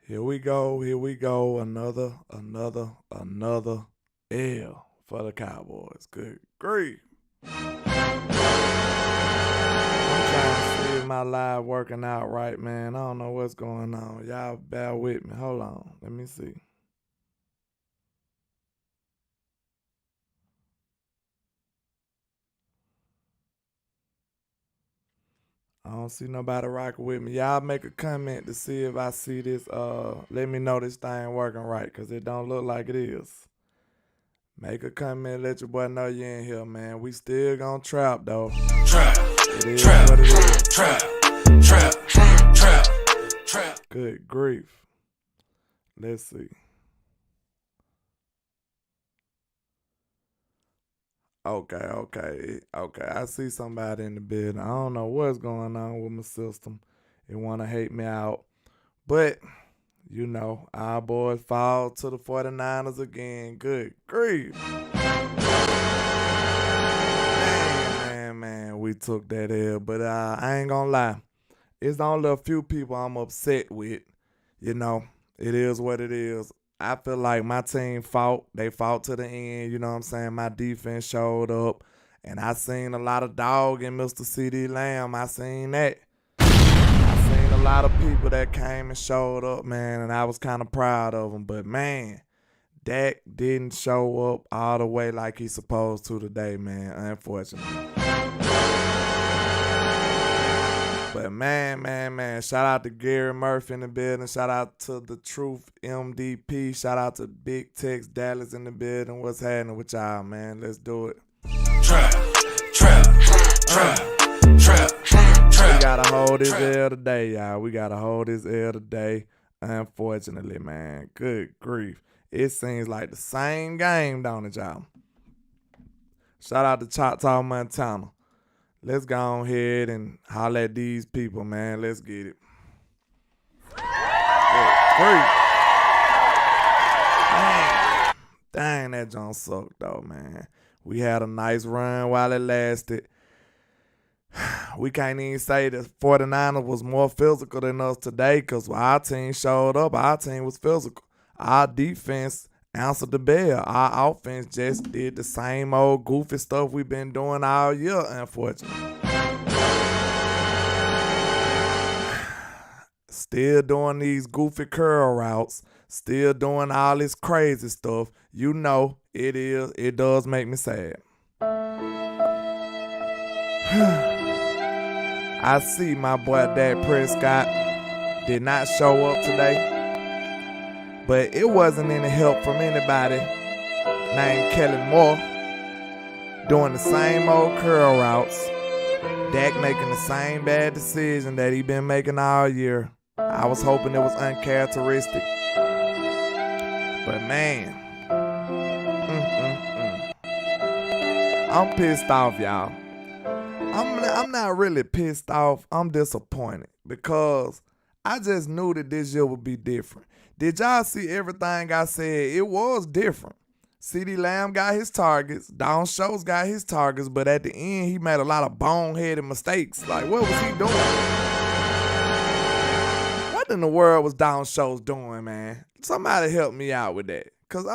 Here we go. Here we go. Another L for the Cowboys. Good grief. I'm trying to see if my live working out right, man. I don't know what's going on. Y'all bear with me. Hold on. Let me see. I don't see nobody rocking with me. Y'all make a comment to see if I see this. Let me know this thing working right, because it don't look like it is. Make a comment, let your boy know you in here, man. We still gonna trap, though. Trap, It is trap, what it is. trap, trap, trap, trap. Good grief. Let's see. Okay. I see somebody in the building. I don't know what's going on with my system. It want to hate me out. But, you know, our boys fall to the 49ers again. Good grief. Man, we took that L. But I ain't going to lie. It's only a few people I'm upset with. You know, it is what it is. I feel like my team fought. They fought to the end. You know what I'm saying? My defense showed up. And I seen a lot of dog in Mr. CD Lamb. I seen that. I seen a lot of people that came and showed up, man. And I was kind of proud of them. But, man, Dak didn't show up all the way like he's supposed to today, man. Unfortunately. But man, shout out to Gary Murphy in the building. Shout out to the Truth MDP. Shout out to Big Tex Dallas in the building. What's happening with y'all, man? Let's do it. Trap, trap, trap, trap, trap. We gotta hold this L today, y'all. We gotta hold this L today. Unfortunately, man. Good grief. It seems like the same game, don't it, y'all? Shout out to Choctaw, Montana. Let's go ahead and holler at these people, man. Let's get it. Dang, that junk sucked, though, man. We had a nice run while it lasted. We can't even say the 49ers was more physical than us today, because our team showed up. Our team was physical. Our defense answered the bell. Our offense just did the same old goofy stuff we've been doing all year, unfortunately. Still doing these goofy curl routes. Still doing all this crazy stuff. You know, it does make me sad. I see my boy Dak Prescott did not show up today. But it wasn't any help from anybody named Kellen Moore doing the same old curl routes. Dak making the same bad decision that he been making all year. I was hoping it was uncharacteristic. But man, I'm pissed off, y'all. I'm not really pissed off. I'm disappointed because I just knew that this year would be different. Did y'all see everything I said? It was different. CeeDee Lamb got his targets. Don Schultz got his targets. But at the end, he made a lot of boneheaded mistakes. Like, what was he doing? What in the world was Don Schultz doing, man? Somebody help me out with that. Because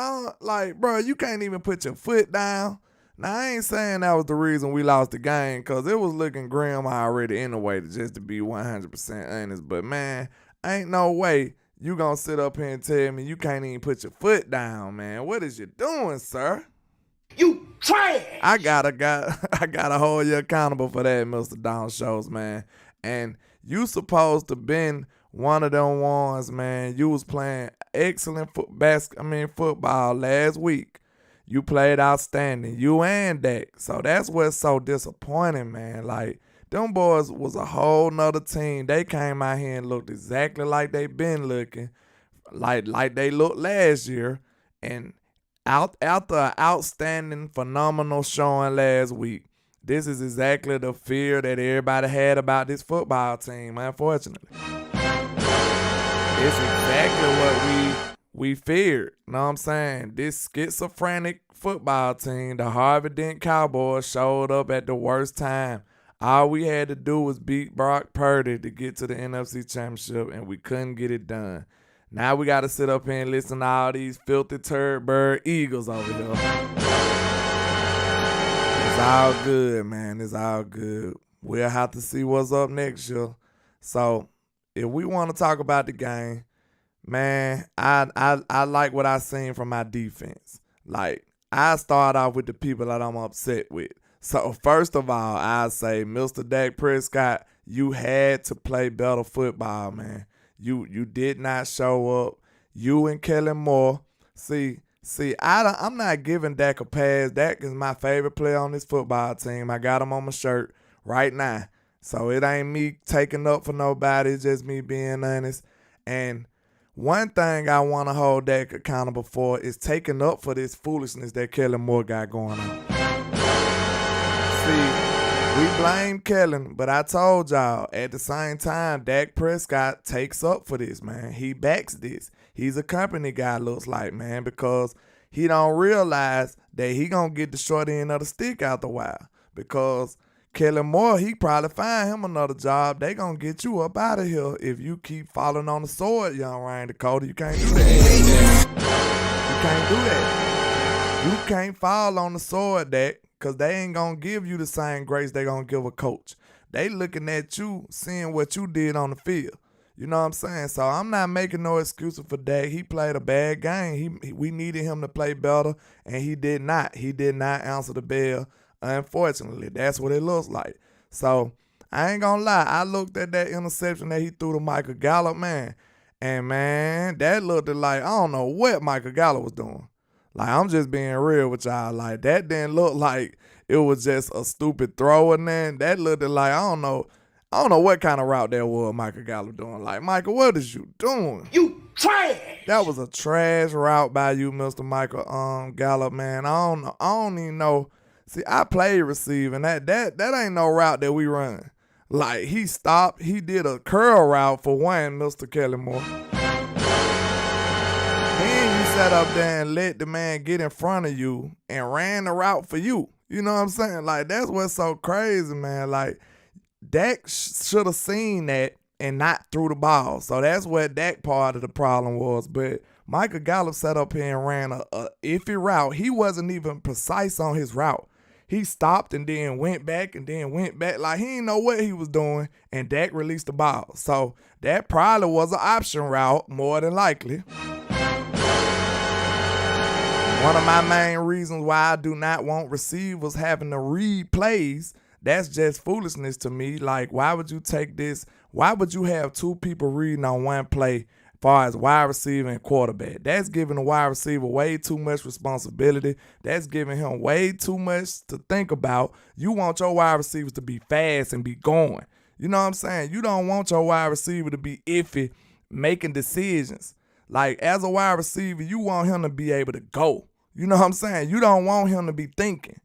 bro, you can't even put your foot down. Now, I ain't saying that was the reason we lost the game, because it was looking grim already anyway, just to be 100% honest. But, man, ain't no way you gonna sit up here and tell me you can't even put your foot down, man. What is you doing, sir? You trash. I gotta hold you accountable for that, Mr. Don Schultz, man. And you supposed to been one of them ones, man. You was playing excellent football last week. You played outstanding. You and Dak. So that's what's so disappointing, man. Like, them boys was a whole nother team. They came out here and looked exactly like they been looking, like they looked last year. And after an outstanding, phenomenal showing last week, this is exactly the fear that everybody had about this football team, unfortunately. It's exactly what we feared. You know what I'm saying? This schizophrenic football team, the Harvey Dent Cowboys, showed up at the worst time. All we had to do was beat Brock Purdy to get to the NFC Championship, and we couldn't get it done. Now we got to sit up here and listen to all these filthy turd bird Eagles over here. It's all good, man. It's all good. We'll have to see what's up next year. So if we want to talk about the game, man, I like what I seen from my defense. Like, I start off with the people that I'm upset with. So first of all, I say, Mr. Dak Prescott, you had to play better football, man. You did not show up. You and Kellen Moore. See, I'm not giving Dak a pass. Dak is my favorite player on this football team. I got him on my shirt right now. So it ain't me taking up for nobody. It's just me being honest. And one thing I want to hold Dak accountable for is taking up for this foolishness that Kellen Moore got going on. See, we blame Kellen, but I told y'all, at the same time, Dak Prescott takes up for this, man. He backs this. He's a company guy, looks like, man, because he don't realize that he gonna get the short end of the stick after a while. Because Kellen Moore, he probably find him another job. They gonna get you up out of here if you keep falling on the sword, young Ryan Dakota. You can't do that. You can't do that. You can't fall on the sword, Dak. Because they ain't going to give you the same grace they going to give a coach. They looking at you, seeing what you did on the field. You know what I'm saying? So I'm not making no excuses for Dak. He played a bad game. We needed him to play better, and he did not. He did not answer the bell, unfortunately. That's what it looks like. So I ain't going to lie. I looked at that interception that he threw to Michael Gallup, man. And, man, that looked like, I don't know what Michael Gallup was doing. Like, I'm just being real with y'all. Like, that didn't look like it was just a stupid throw, and then that looked like, I don't know what kind of route that was Michael Gallup doing. Like, Michael, what is you doing? You trash. That was a trash route by you, Mr. Michael Gallup, man. I don't even know. See, I played receiving. That ain't no route that we run. Like, he stopped. He did a curl route for one, Mr. Kelly Moore. Then you sat up there and let the man get in front of you and ran the route for you. You know what I'm saying? Like, that's what's so crazy, man. Like, Dak should have seen that and not threw the ball. So that's what Dak part of the problem was. But Michael Gallup sat up here and ran a iffy route. He wasn't even precise on his route. He stopped and then went back and then went back. Like, he didn't know what he was doing, and Dak released the ball. So that probably was an option route, more than likely. One of my main reasons why I do not want receivers having to read plays, that's just foolishness to me. Like, why would you take this? Why would you have two people reading on one play as far as wide receiver and quarterback? That's giving the wide receiver way too much responsibility. That's giving him way too much to think about. You want your wide receivers to be fast and be going. You know what I'm saying? You don't want your wide receiver to be iffy, making decisions. Like, as a wide receiver, you want him to be able to go. You know what I'm saying? You don't want him to be thinking.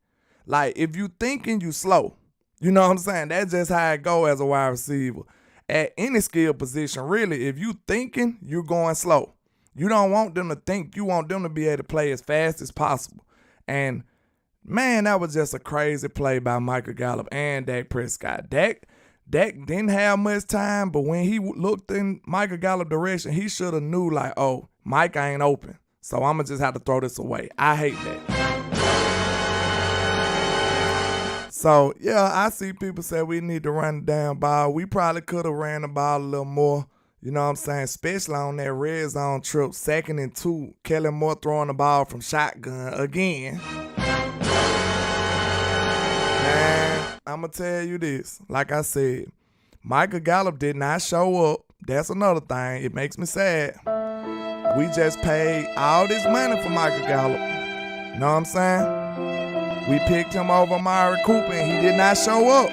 Like, if you thinking, you slow. You know what I'm saying? That's just how it go as a wide receiver. At any skill position, really, if you thinking, you're going slow. You don't want them to think. You want them to be able to play as fast as possible. And, man, that was just a crazy play by Michael Gallup and Dak Prescott. Dak didn't have much time, but when he looked in Michael Gallup's direction, he should have knew, like, oh, Mike ain't open. So I'm going to just have to throw this away. I hate that. So, yeah, I see people say we need to run the damn ball. We probably could have ran the ball a little more. You know what I'm saying? Especially on that red zone trip, 2nd and 2. Kellen Moore throwing the ball from shotgun again. Man, I'm going to tell you this. Like I said, Michael Gallup did not show up. That's another thing. It makes me sad. We just paid all this money for Michael Gallup. You know what I'm saying? We picked him over Amari Cooper and he did not show up.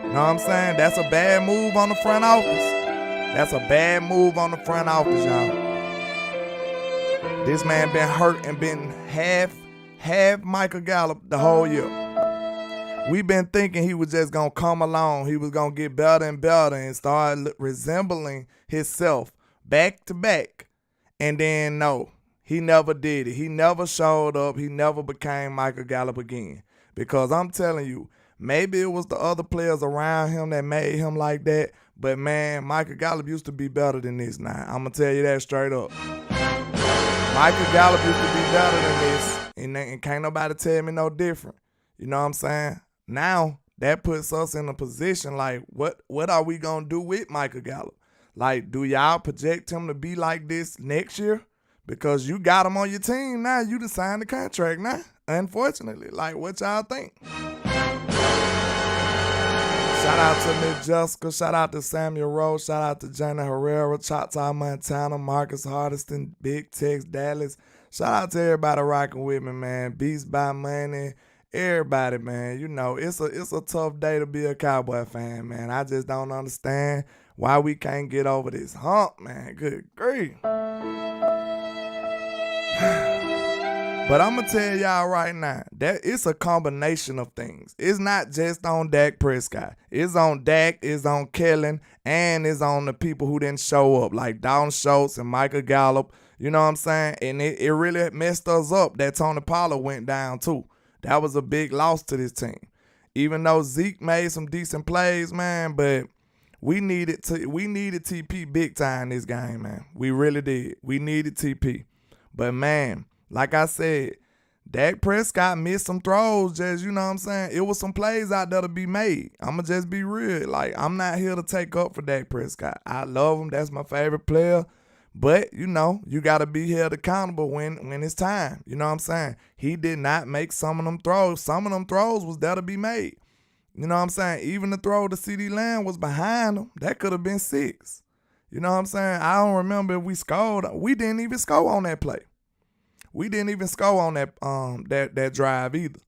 You know what I'm saying? That's a bad move on the front office. That's a bad move on the front office, y'all. This man been hurt and been half Michael Gallup the whole year. We've been thinking he was just going to come along. He was going to get better and better and start resembling himself back to back. And then, no, he never did it. He never showed up. He never became Michael Gallup again. Because I'm telling you, maybe it was the other players around him that made him like that. But, man, Michael Gallup used to be better than this now. I'm going to tell you that straight up. Michael Gallup used to be better than this, and can't nobody tell me no different. You know what I'm saying? Now, that puts us in a position like, what are we going to do with Michael Gallup? Like, do y'all project him to be like this next year? Because you got him on your team now. You done signed the contract now, unfortunately. Like, what y'all think? Shout out to Miss Jessica. Shout out to Samuel Rose. Shout out to Jenna Herrera, Choctaw, Montana, Marcus Hardiston, Big Tex, Dallas. Shout out to everybody rocking with me, man. Beast by Money. Everybody, man. You know, it's a tough day to be a Cowboy fan, man. I just don't understand why we can't get over this hump, man. Good grief. But I'm going to tell y'all right now that it's a combination of things. It's not just on Dak Prescott. It's on Dak, it's on Kellen, and it's on the people who didn't show up, like Dalton Schultz and Michael Gallup. You know what I'm saying? And it really messed us up that Tony Pollard went down too. That was a big loss to this team. Even though Zeke made some decent plays, man, but we needed TP big time this game, man. We really did. We needed TP. But, man, like I said, Dak Prescott missed some throws, just, you know what I'm saying? It was some plays out there to be made. I'm going to just be real. Like, I'm not here to take up for Dak Prescott. I love him. That's my favorite player. But, you know, you got to be held accountable when it's time. You know what I'm saying? He did not make some of them throws. Some of them throws was there to be made. You know what I'm saying? Even the throw to CeeDee Lamb was behind him. That could have been 6. You know what I'm saying? I don't remember if we scored. We didn't even score on that play. We didn't even score on that drive either.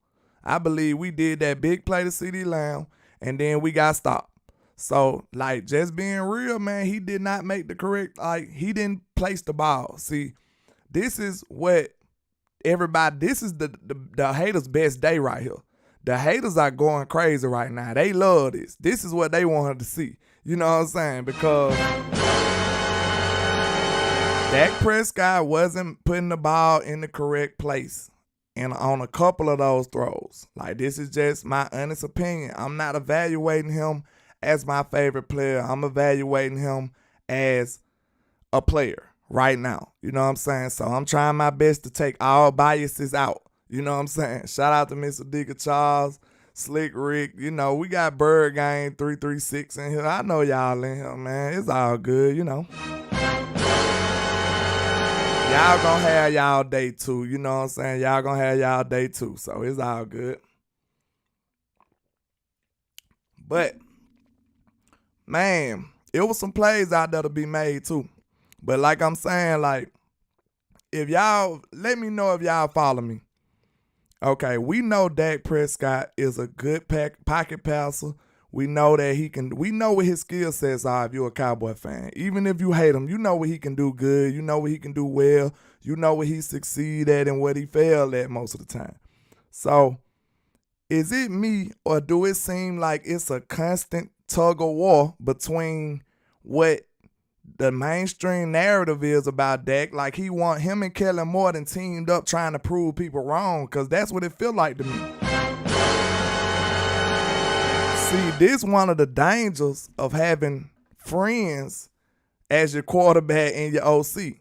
I believe we did that big play to CeeDee Lamb, and then we got stopped. So, like, just being real, man, he did not make the correct, like, he didn't place the ball. See, this is what this is the haters' best day right here. The haters are going crazy right now. They love this. This is what they wanted to see. You know what I'm saying? Because Dak Prescott wasn't putting the ball in the correct place and on a couple of those throws. Like, this is just my honest opinion. I'm not evaluating him as my favorite player. I'm evaluating him as a player right now. You know what I'm saying? So I'm trying my best to take all biases out. You know what I'm saying? Shout out to Mr. Digger Charles, Slick Rick. You know, we got Bird Game 336 in here. I know y'all in here, man. It's all good, you know. Y'all gonna have y'all day too. You know what I'm saying? Y'all gonna have y'all day too. So it's all good. But, man, it was some plays out there to be made too. But like I'm saying, like, if y'all, let me know if y'all follow me. Okay, we know Dak Prescott is a good pocket passer. We know that we know what his skill sets are if you're a Cowboy fan. Even if you hate him, you know what he can do good. You know what he can do well. You know what he succeed at and what he failed at most of the time. So, is it me or do it seem like it's a constant tug of war between what the mainstream narrative is about Dak? Like, him and Kellen Moore done teamed up trying to prove people wrong, because that's what it feel like to me. See, this one of the dangers of having friends as your quarterback and your OC.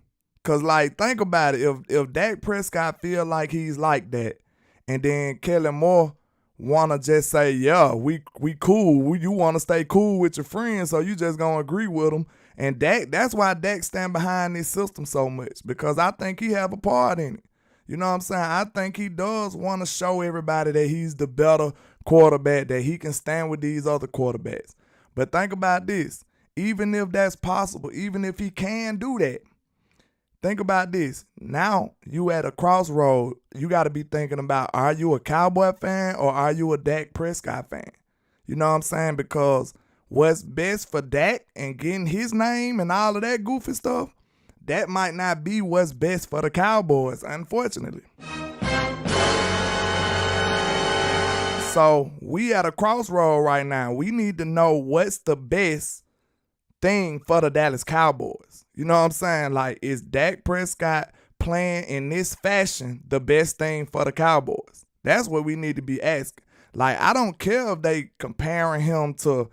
Because, like, think about it. If Dak Prescott feel like he's like that, and then Kellen Moore want to just say, yeah, we cool. You want to stay cool with your friends, so you just going to agree with them. And that's why Dak stand behind this system so much, because I think he have a part in it. You know what I'm saying? I think he does want to show everybody that he's the better quarterback, that he can stand with these other quarterbacks. But think about this. Even if that's possible, even if he can do that, think about this. Now you at a crossroad. You got to be thinking about, are you a Cowboy fan or are you a Dak Prescott fan? You know what I'm saying? Because what's best for Dak and getting his name and all of that goofy stuff, that might not be what's best for the Cowboys, unfortunately. So we at a crossroad right now. We need to know what's the best thing for the Dallas Cowboys. You know what I'm saying? Like, is Dak Prescott playing in this fashion the best thing for the Cowboys? That's what we need to be asking. Like, I don't care if they comparing him to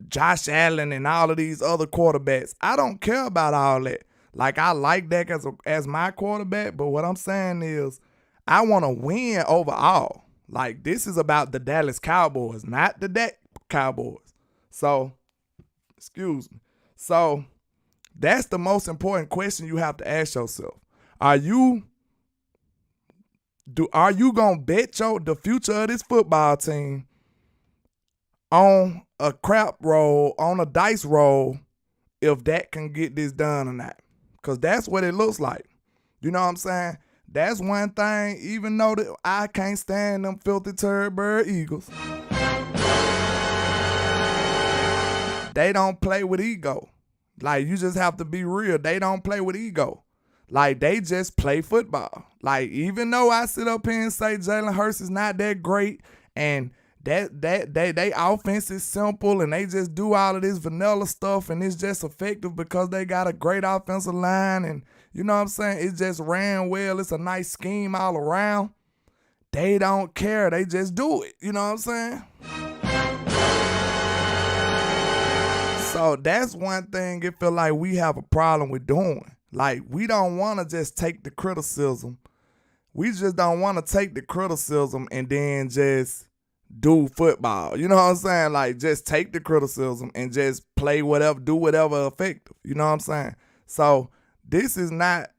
Josh Allen and all of these other quarterbacks. I don't care about all that. Like, I like Dak as my quarterback, but what I'm saying is I want to win overall. Like, this is about the Dallas Cowboys, not the Dak Cowboys. So, excuse me. So, that's the most important question you have to ask yourself. Are you gonna bet the future of this football team on a crap roll, on a dice roll, if that can get this done or not? Because that's what it looks like. You know what I'm saying? That's one thing, even though that I can't stand them filthy turd-bird Eagles. They don't play with ego. Like, you just have to be real. They don't play with ego. Like, they just play football. Like, even though I sit up here and say Jalen Hurts is not that great and they offense is simple and they just do all of this vanilla stuff and it's just effective because they got a great offensive line and, you know what I'm saying, it just ran well. It's a nice scheme all around. They don't care. They just do it. You know what I'm saying? So that's one thing it feel like we have a problem with doing. Like, we don't want to just take the criticism. We just don't want to take the criticism and then just do football. You know what I'm saying? Like, just take the criticism and just play whatever, do whatever effective. You know what I'm saying? So this is not,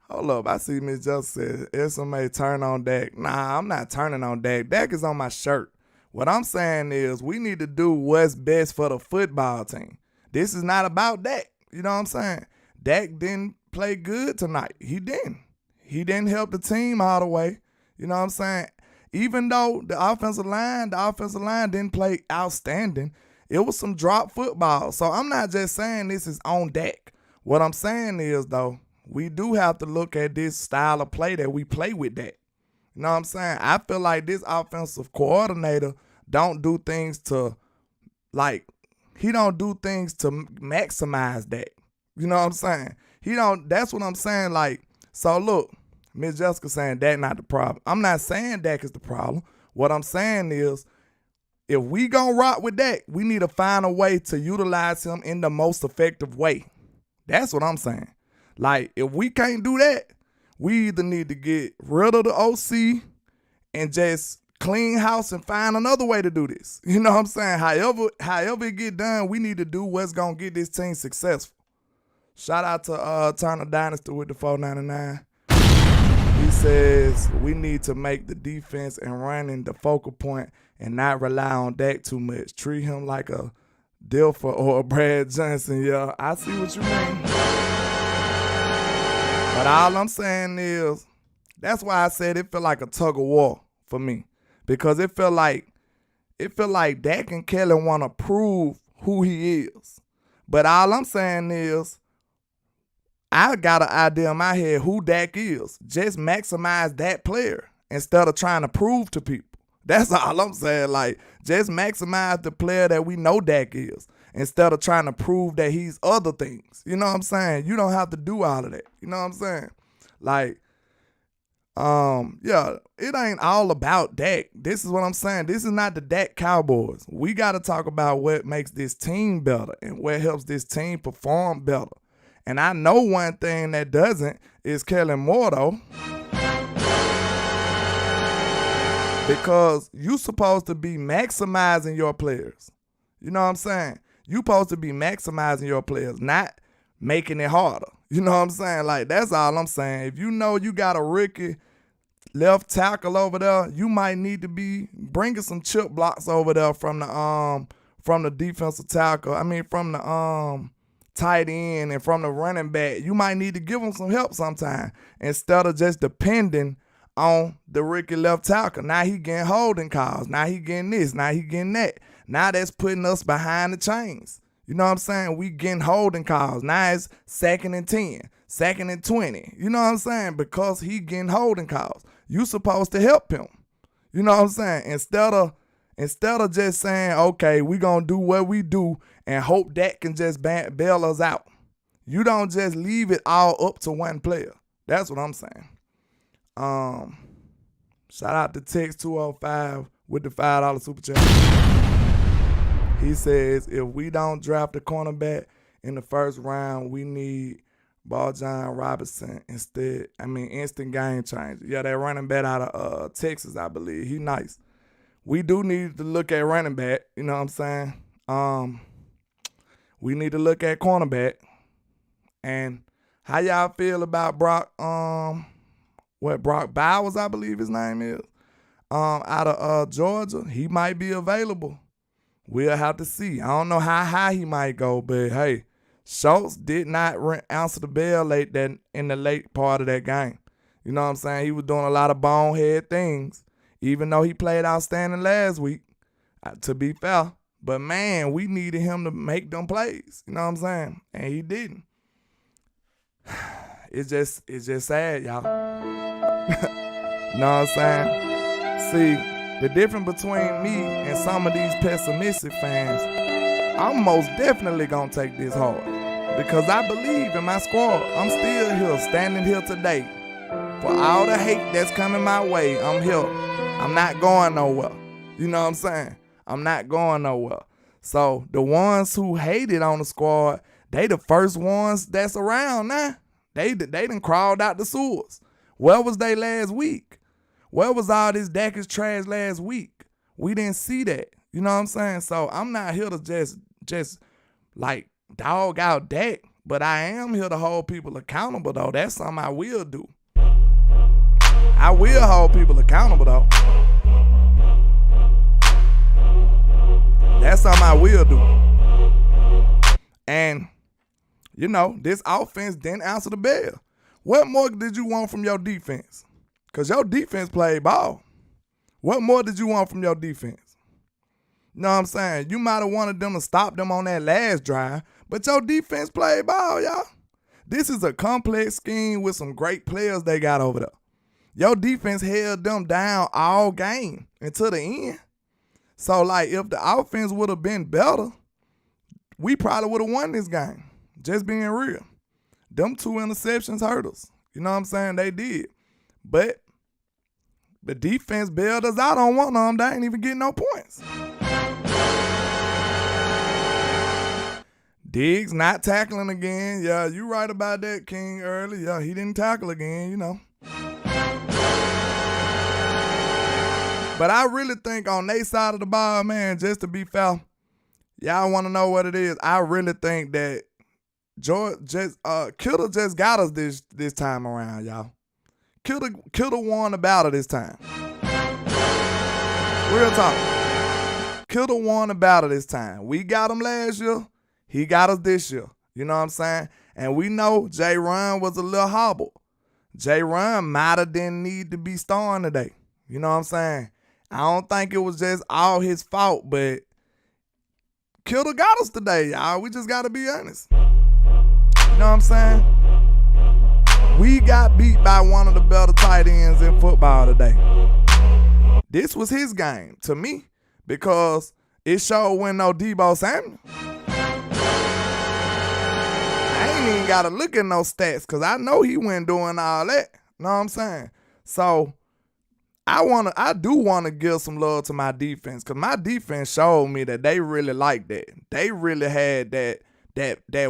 hold up, I see Miss Just said, if somebody turn on Dak. Nah, I'm not turning on Dak. Dak is on my shirt. What I'm saying is we need to do what's best for the football team. This is not about Dak. You know what I'm saying? Dak didn't play good tonight. He didn't. He didn't help the team all the way. You know what I'm saying? Even though the offensive line didn't play outstanding, it was some drop football. So I'm not just saying this is on Dak. What I'm saying is, though, we do have to look at this style of play that we play with Dak. You know what I'm saying? I feel like this offensive coordinator don't do things to, like, he don't do things to maximize Dak. You know what I'm saying? He don't, that's what I'm saying. Like, so look, Miss Jessica saying Dak not the problem. I'm not saying Dak is the problem. What I'm saying is, if we gonna rock with Dak, we need to find a way to utilize him in the most effective way. That's what I'm saying. Like, if we can't do that, we either need to get rid of the OC and just clean house and find another way to do this. You know what I'm saying? However it get done, we need to do what's gonna get this team successful. Shout out to Turner Dynasty with the $4.99. He says we need to make the defense and running the focal point and not rely on Dak too much. Treat him like a Dilfer or a Brad Johnson. Yeah, I see what you mean. But all I'm saying is, that's why I said it feel like a tug of war for me. Because it feel like Dak and Kelly want to prove who he is. But all I'm saying is, I got an idea in my head who Dak is. Just maximize that player instead of trying to prove to people. That's all I'm saying. Like, just maximize the player that we know Dak is instead of trying to prove that he's other things. You know what I'm saying? You don't have to do all of that. You know what I'm saying? Like, yeah, it ain't all about Dak. This is what I'm saying. This is not the Dak Cowboys. We got to talk about what makes this team better and what helps this team perform better. And I know one thing that doesn't is Kellen Moore, though. Because you supposed to be maximizing your players. You know what I'm saying? You supposed to be maximizing your players, not making it harder. You know what I'm saying? Like, that's all I'm saying. If you know you got a rookie left tackle over there, you might need to be bringing some chip blocks over there from the defensive tackle. I mean, from the tight end and from the running back. You might need to give them some help sometime instead of just depending on the rookie left tackle. Now he getting holding calls. Now he getting this. Now he getting that. Now that's putting us behind the chains. You know what I'm saying? We getting holding calls. Now it's 2nd and 10, 2nd and 20. You know what I'm saying? Because he getting holding calls. You supposed to help him. You know what I'm saying? Instead of just saying, okay, we going to do what we do and hope that can just bail us out. You don't just leave it all up to one player. That's what I'm saying. Shout out to Text 205 with the $5 super chat. He says, if we don't draft a cornerback in the first round, we need John Robinson instead. Instant game changer. Yeah, that running back out of Texas, I believe. He nice. We do need to look at running back. You know what I'm saying? We need to look at cornerback. And how y'all feel about Brock Bowers, I believe his name is, out of Georgia? He might be available. We'll have to see. I don't know how high he might go, but hey, Schultz did not answer the bell in the late part of that game. You know what I'm saying? He was doing a lot of bonehead things, even though he played outstanding last week, to be fair. But, man, we needed him to make them plays. You know what I'm saying? And he didn't. It's just sad, y'all. You know what I'm saying? See, the difference between me and some of these pessimistic fans, I'm most definitely going to take this hard because I believe in my squad. I'm still here, standing here today. For all the hate that's coming my way, I'm here. I'm not going nowhere. You know what I'm saying? I'm not going nowhere. So the ones who hated on the squad, they the first ones that's around now. They done crawled out the sewers. Where was they last week? Where was all this Dak is trash last week? We didn't see that. You know what I'm saying? So I'm not here to just like dog out Dak, but I am here to hold people accountable though. That's something I will do. I will hold people accountable though. That's something I will do. And, you know, this offense didn't answer the bell. What more did you want from your defense? Because your defense played ball. What more did you want from your defense? You know what I'm saying? You might have wanted them to stop them on that last drive, but your defense played ball, y'all. This is a complex scheme with some great players they got over there. Your defense held them down all game until the end. So, like, if the offense would have been better, we probably would have won this game. Just being real. Them 2 interceptions hurt us. You know what I'm saying? They did. But the defense bailed us out on one of them. They ain't even getting no points. Diggs not tackling again. Yeah, you right about that, King, early. Yeah, he didn't tackle again, you know. But I really think on their side of the ball, man, just to be fair, y'all want to know what it is. I really think that Kittle just got us this time around, y'all. Kittle won the battle this time. Real talk. Kittle won the battle this time. We got him last year. He got us this year. You know what I'm saying? And we know J. Ron was a little hobbled. J. Ron might have didn't need to be starting today. You know what I'm saying? I don't think it was just all his fault, but Kittle got us today, y'all. We just got to be honest. You know what I'm saying? We got beat by one of the better tight ends in football today. This was his game to me because it showed when no Debo Samuel. I ain't even got to look at no stats because I know he wasn't doing all that. You know what I'm saying? So I do want to give some love to my defense because my defense showed me that they really liked that. They really had that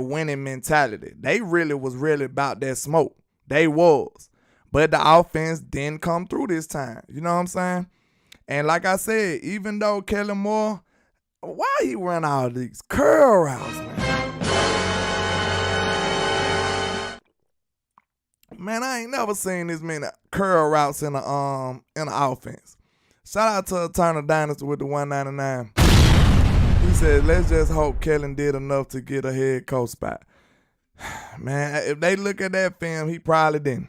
winning mentality. They really was about that smoke. They was. But the offense didn't come through this time. You know what I'm saying? And like I said, even though Kellen Moore, why he run all these curl routes, man? Man, I ain't never seen this many curl routes in the offense. Shout out to Eternal Dynasty with the 199. He said, let's just hope Kellen did enough to get a head coach spot. Man, if they look at that film, he probably didn't.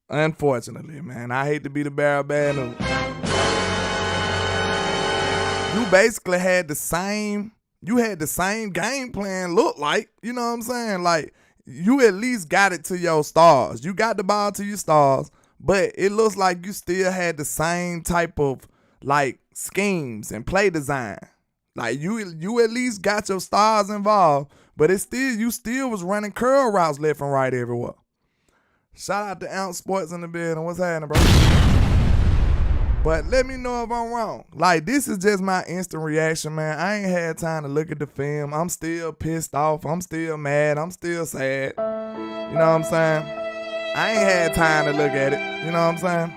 Unfortunately, man. I hate to be the bearer of bad news. You basically had the same game plan look like. You know what I'm saying? Like, you at least got it to your stars. You got the ball to your stars, but it looks like you still had the same type of, like, schemes and play design. Like, you at least got your stars involved, but you still was running curl routes left and right everywhere. Shout out to Ounce Sports in the building. What's happening, bro? But let me know if I'm wrong. Like, this is just my instant reaction, man. I ain't had time to look at the film. I'm still pissed off. I'm still mad. I'm still sad. You know what I'm saying? I ain't had time to look at it. You know what I'm saying?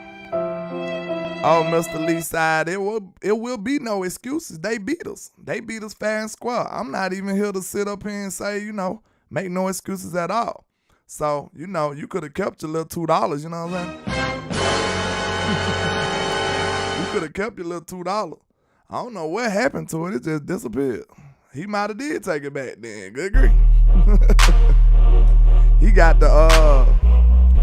Oh, Mr. Lee side, it will be no excuses. They beat us. They beat us fair and square. I'm not even here to sit up here and say, make no excuses at all. So, you could have kept your little $2, you know what I'm saying? You could have kept your little $2. I don't know what happened to it. It just disappeared. He might have did take it back then. Good grief. He got the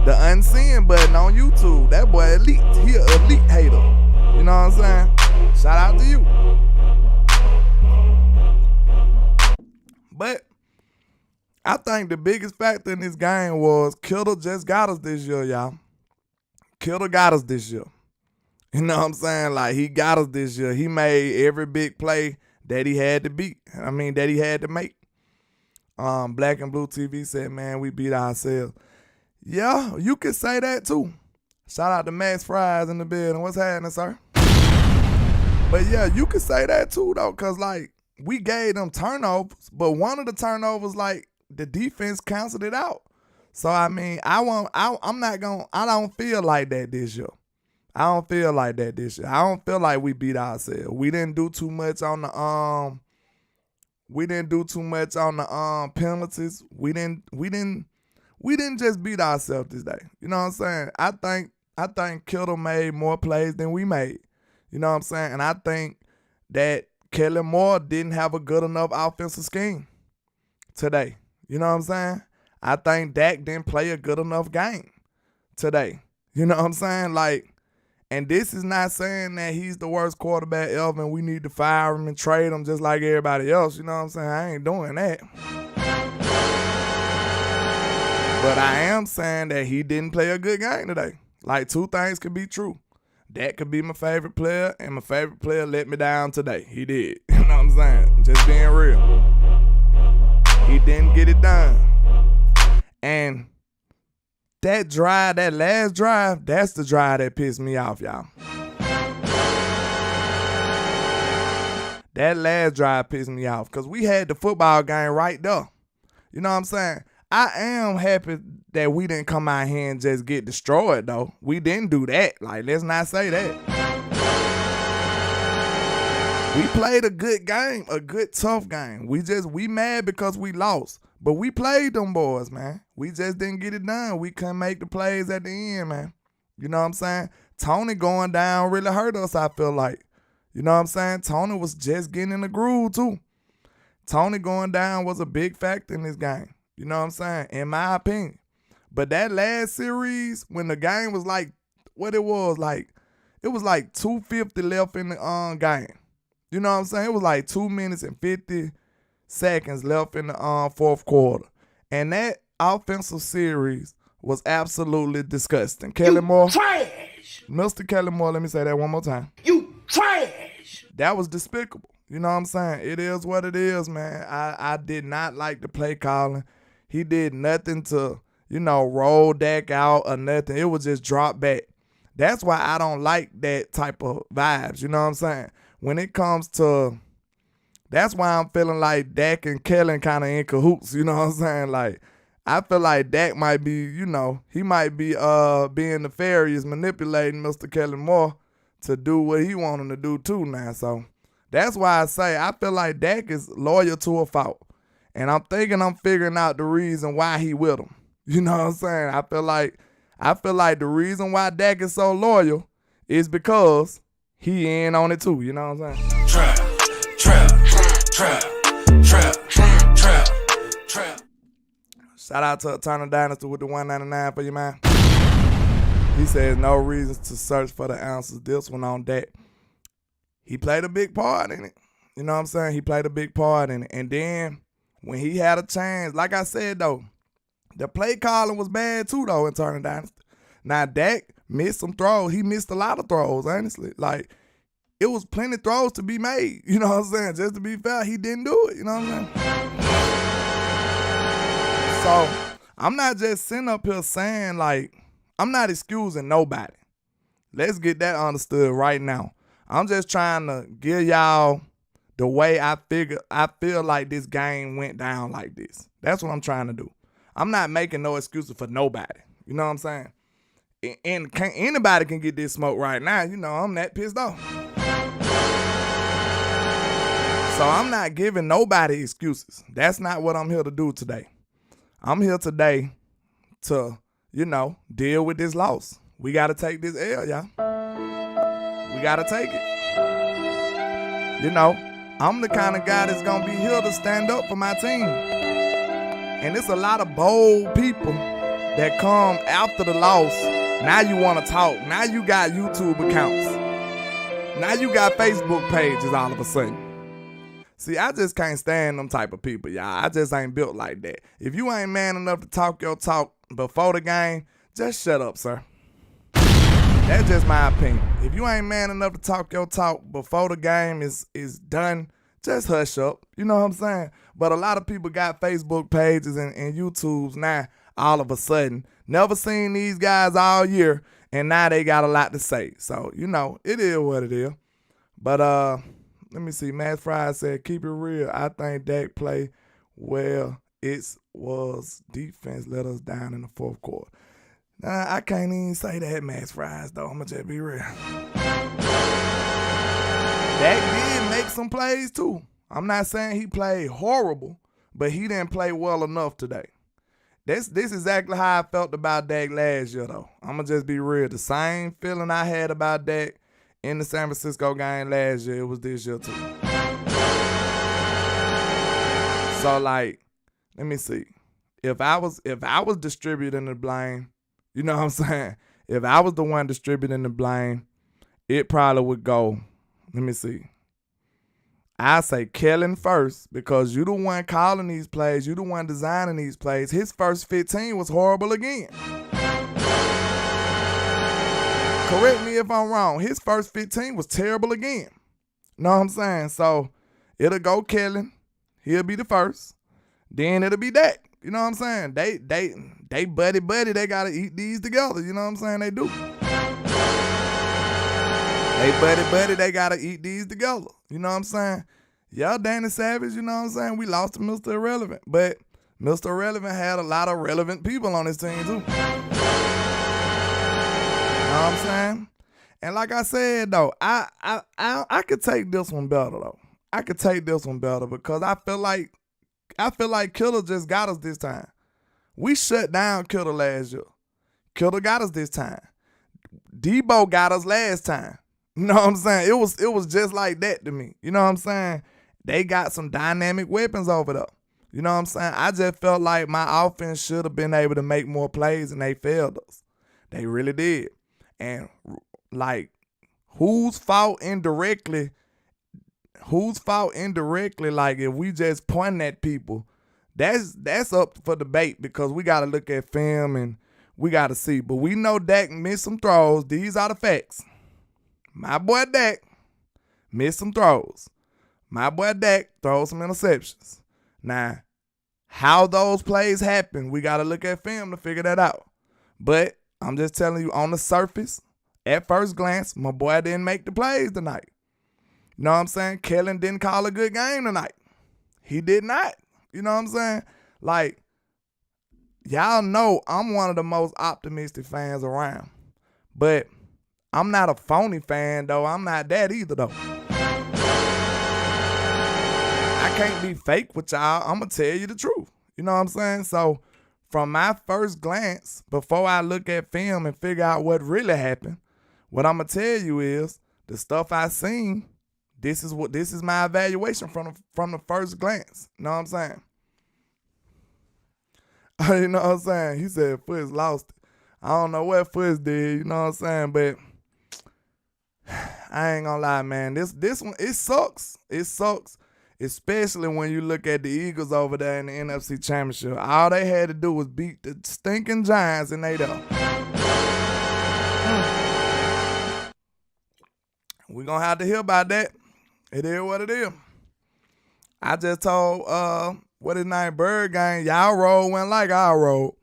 unseen button on YouTube. That boy elite. He an elite hater. You know what I'm saying? Shout out to you. But I think the biggest factor in this game was Kittle just got us this year, y'all. Kittle got us this year. You know what I'm saying? Like, he got us this year. He made every big play that he had to that he had to make. Black and Blue TV said, man, we beat ourselves. Yeah, you could say that too. Shout out to Max Fries in the building. What's happening, sir? But yeah, you could say that too, though, because, like, we gave them turnovers, but one of the turnovers, like, the defense canceled it out. So, I mean, I don't feel like that this year. I don't feel like that this year. I don't feel like we beat ourselves. We didn't do too much on the penalties. We didn't just beat ourselves this day. You know what I'm saying? I think Kittle made more plays than we made. You know what I'm saying? And I think that Kellen Moore didn't have a good enough offensive scheme today. You know what I'm saying? I think Dak didn't play a good enough game today. You know what I'm saying? Like, and this is not saying that he's the worst quarterback ever and we need to fire him and trade him just like everybody else. You know what I'm saying? I ain't doing that. But I am saying that he didn't play a good game today. Like, two things could be true. Dak could be my favorite player, and my favorite player let me down today. He did. You know what I'm saying? Just being real. He didn't get it done. And that last drive, that's the drive that pissed me off, y'all. That last drive pissed me off because we had the football game right there. You know what I'm saying? I am happy that we didn't come out here and just get destroyed, though. We didn't do that. Like, let's not say that. We played a good game, a good, tough game. We mad because we lost. But we played them boys, man. We just didn't get it done. We couldn't make the plays at the end, man. You know what I'm saying? Tony going down really hurt us, I feel like. You know what I'm saying? Tony was just getting in the groove, too. Tony going down was a big factor in this game. You know what I'm saying? In my opinion. But that last series, when the game was like, what it was like 2:50 left in the game. You know what I'm saying? It was like 2 minutes and 50 seconds left in the fourth quarter. And that offensive series was absolutely disgusting. Kellen Moore. Trash! Mr. Kellen Moore, let me say that one more time. You trash! That was despicable. You know what I'm saying? It is what it is, man. I did not like the play calling. He did nothing to, roll Dak out or nothing. It was just drop back. That's why I don't like that type of vibes. You know what I'm saying? When it comes to, that's why I'm feeling like Dak and Kellen kind of in cahoots. You know what I'm saying? Like, I feel like Dak might be, he might be being nefarious, manipulating Mr. Kellen Moore to do what he want him to do too now. So that's why I say I feel like Dak is loyal to a fault. And I'm thinking I'm figuring out the reason why he with him. You know what I'm saying? I feel like the reason why Dak is so loyal is because he in on it too. You know what I'm saying? Trap. Shout out to Eternal Dynasty with the $1.99 for you, man. He says no reasons to search for the answers. This one on Dak. He played a big part in it. You know what I'm saying? He played a big part in it. And then when he had a chance, like I said, though, the play calling was bad too, though, in Eternal Dynasty. Now, Dak missed some throws. He missed a lot of throws, honestly. Like, it was plenty of throws to be made. You know what I'm saying? Just to be fair, he didn't do it. You know what I'm saying? So, I'm not just sitting up here saying, like, I'm not excusing nobody. Let's get that understood right now. I'm just trying to give y'all the way I feel like this game went down like this. That's what I'm trying to do. I'm not making no excuses for nobody. You know what I'm saying? And anybody can get this smoke right now. You know, I'm that pissed off. So I'm not giving nobody excuses. That's not what I'm here to do today. I'm here today to, deal with this loss. We got to take this L, y'all. We got to take it. I'm the kind of guy that's going to be here to stand up for my team. And it's a lot of bold people that come after the loss. Now you want to talk. Now you got YouTube accounts. Now you got Facebook pages all of a sudden. See, I just can't stand them type of people, y'all. I just ain't built like that. If you ain't man enough to talk your talk before the game, just shut up, sir. That's just my opinion. If you ain't man enough to talk your talk before the game is done, just hush up. You know what I'm saying? But a lot of people got Facebook pages and YouTubes now all of a sudden. Never seen these guys all year, and now they got a lot to say. So, it is what it is. But let me see. Matt Fry said, keep it real. I think Dak played well. It was defense let us down in the fourth quarter. Nah, I can't even say that, Matt Fries, though. I'm going to just be real. Dak did make some plays, too. I'm not saying he played horrible, but he didn't play well enough today. This is exactly how I felt about Dak last year, though. I'm going to just be real. The same feeling I had about Dak in the San Francisco game last year, it was this year too. So let me see. If I was distributing the blame, you know what I'm saying? If I was the one distributing the blame, it probably would go, let me see. I say Kellen first because you the one calling these plays. You the one designing these plays. His first 15 was horrible again. Correct me if I'm wrong. His first 15 was terrible again. Know what I'm saying? So it'll go Kellen. He'll be the first. Then it'll be Dak. You know what I'm saying? They buddy. They gotta eat these together. You know what I'm saying? They do. They buddy. They gotta eat these together. You know what I'm saying? Yeah, Danny Savage. You know what I'm saying? We lost to Mr. Irrelevant, but Mr. Irrelevant had a lot of relevant people on his team too. You know what I'm saying? And like I said though, I could take this one better though. I could take this one better because I feel like Kittle just got us this time. We shut down Kittle last year. Kittle got us this time. Debo got us last time. You know what I'm saying? It was just like that to me. You know what I'm saying? They got some dynamic weapons over there. You know what I'm saying? I just felt like my offense should have been able to make more plays and they failed us. They really did. And whose fault indirectly, like if we just point at people, that's up for debate because we got to look at film and we got to see. But we know Dak missed some throws. These are the facts. My boy Dak missed some throws. My boy Dak throws some interceptions. Now, how those plays happen, we got to look at film to figure that out. But I'm just telling you, on the surface, at first glance, my boy didn't make the plays tonight. You know what I'm saying? Kellen didn't call a good game tonight. He did not. You know what I'm saying? Like, y'all know I'm one of the most optimistic fans around. But I'm not a phony fan, though. I'm not that either, though. I can't be fake with y'all. I'm going to tell you the truth. You know what I'm saying? So, from my first glance, before I look at film and figure out what really happened, what I'm going to tell you is the stuff I seen, this is my evaluation from the first glance. You know what I'm saying? You know what I'm saying? He said Foots lost it. I don't know what Foots did, you know what I'm saying? But I ain't gonna lie, man. This one, it sucks. It sucks. Especially when you look at the Eagles over there in the NFC Championship. All they had to do was beat the stinking Giants and they there. We're going to have to hear about that. It is what it is. I just told, what his name, Bird Gang, y'all roll went like our roll.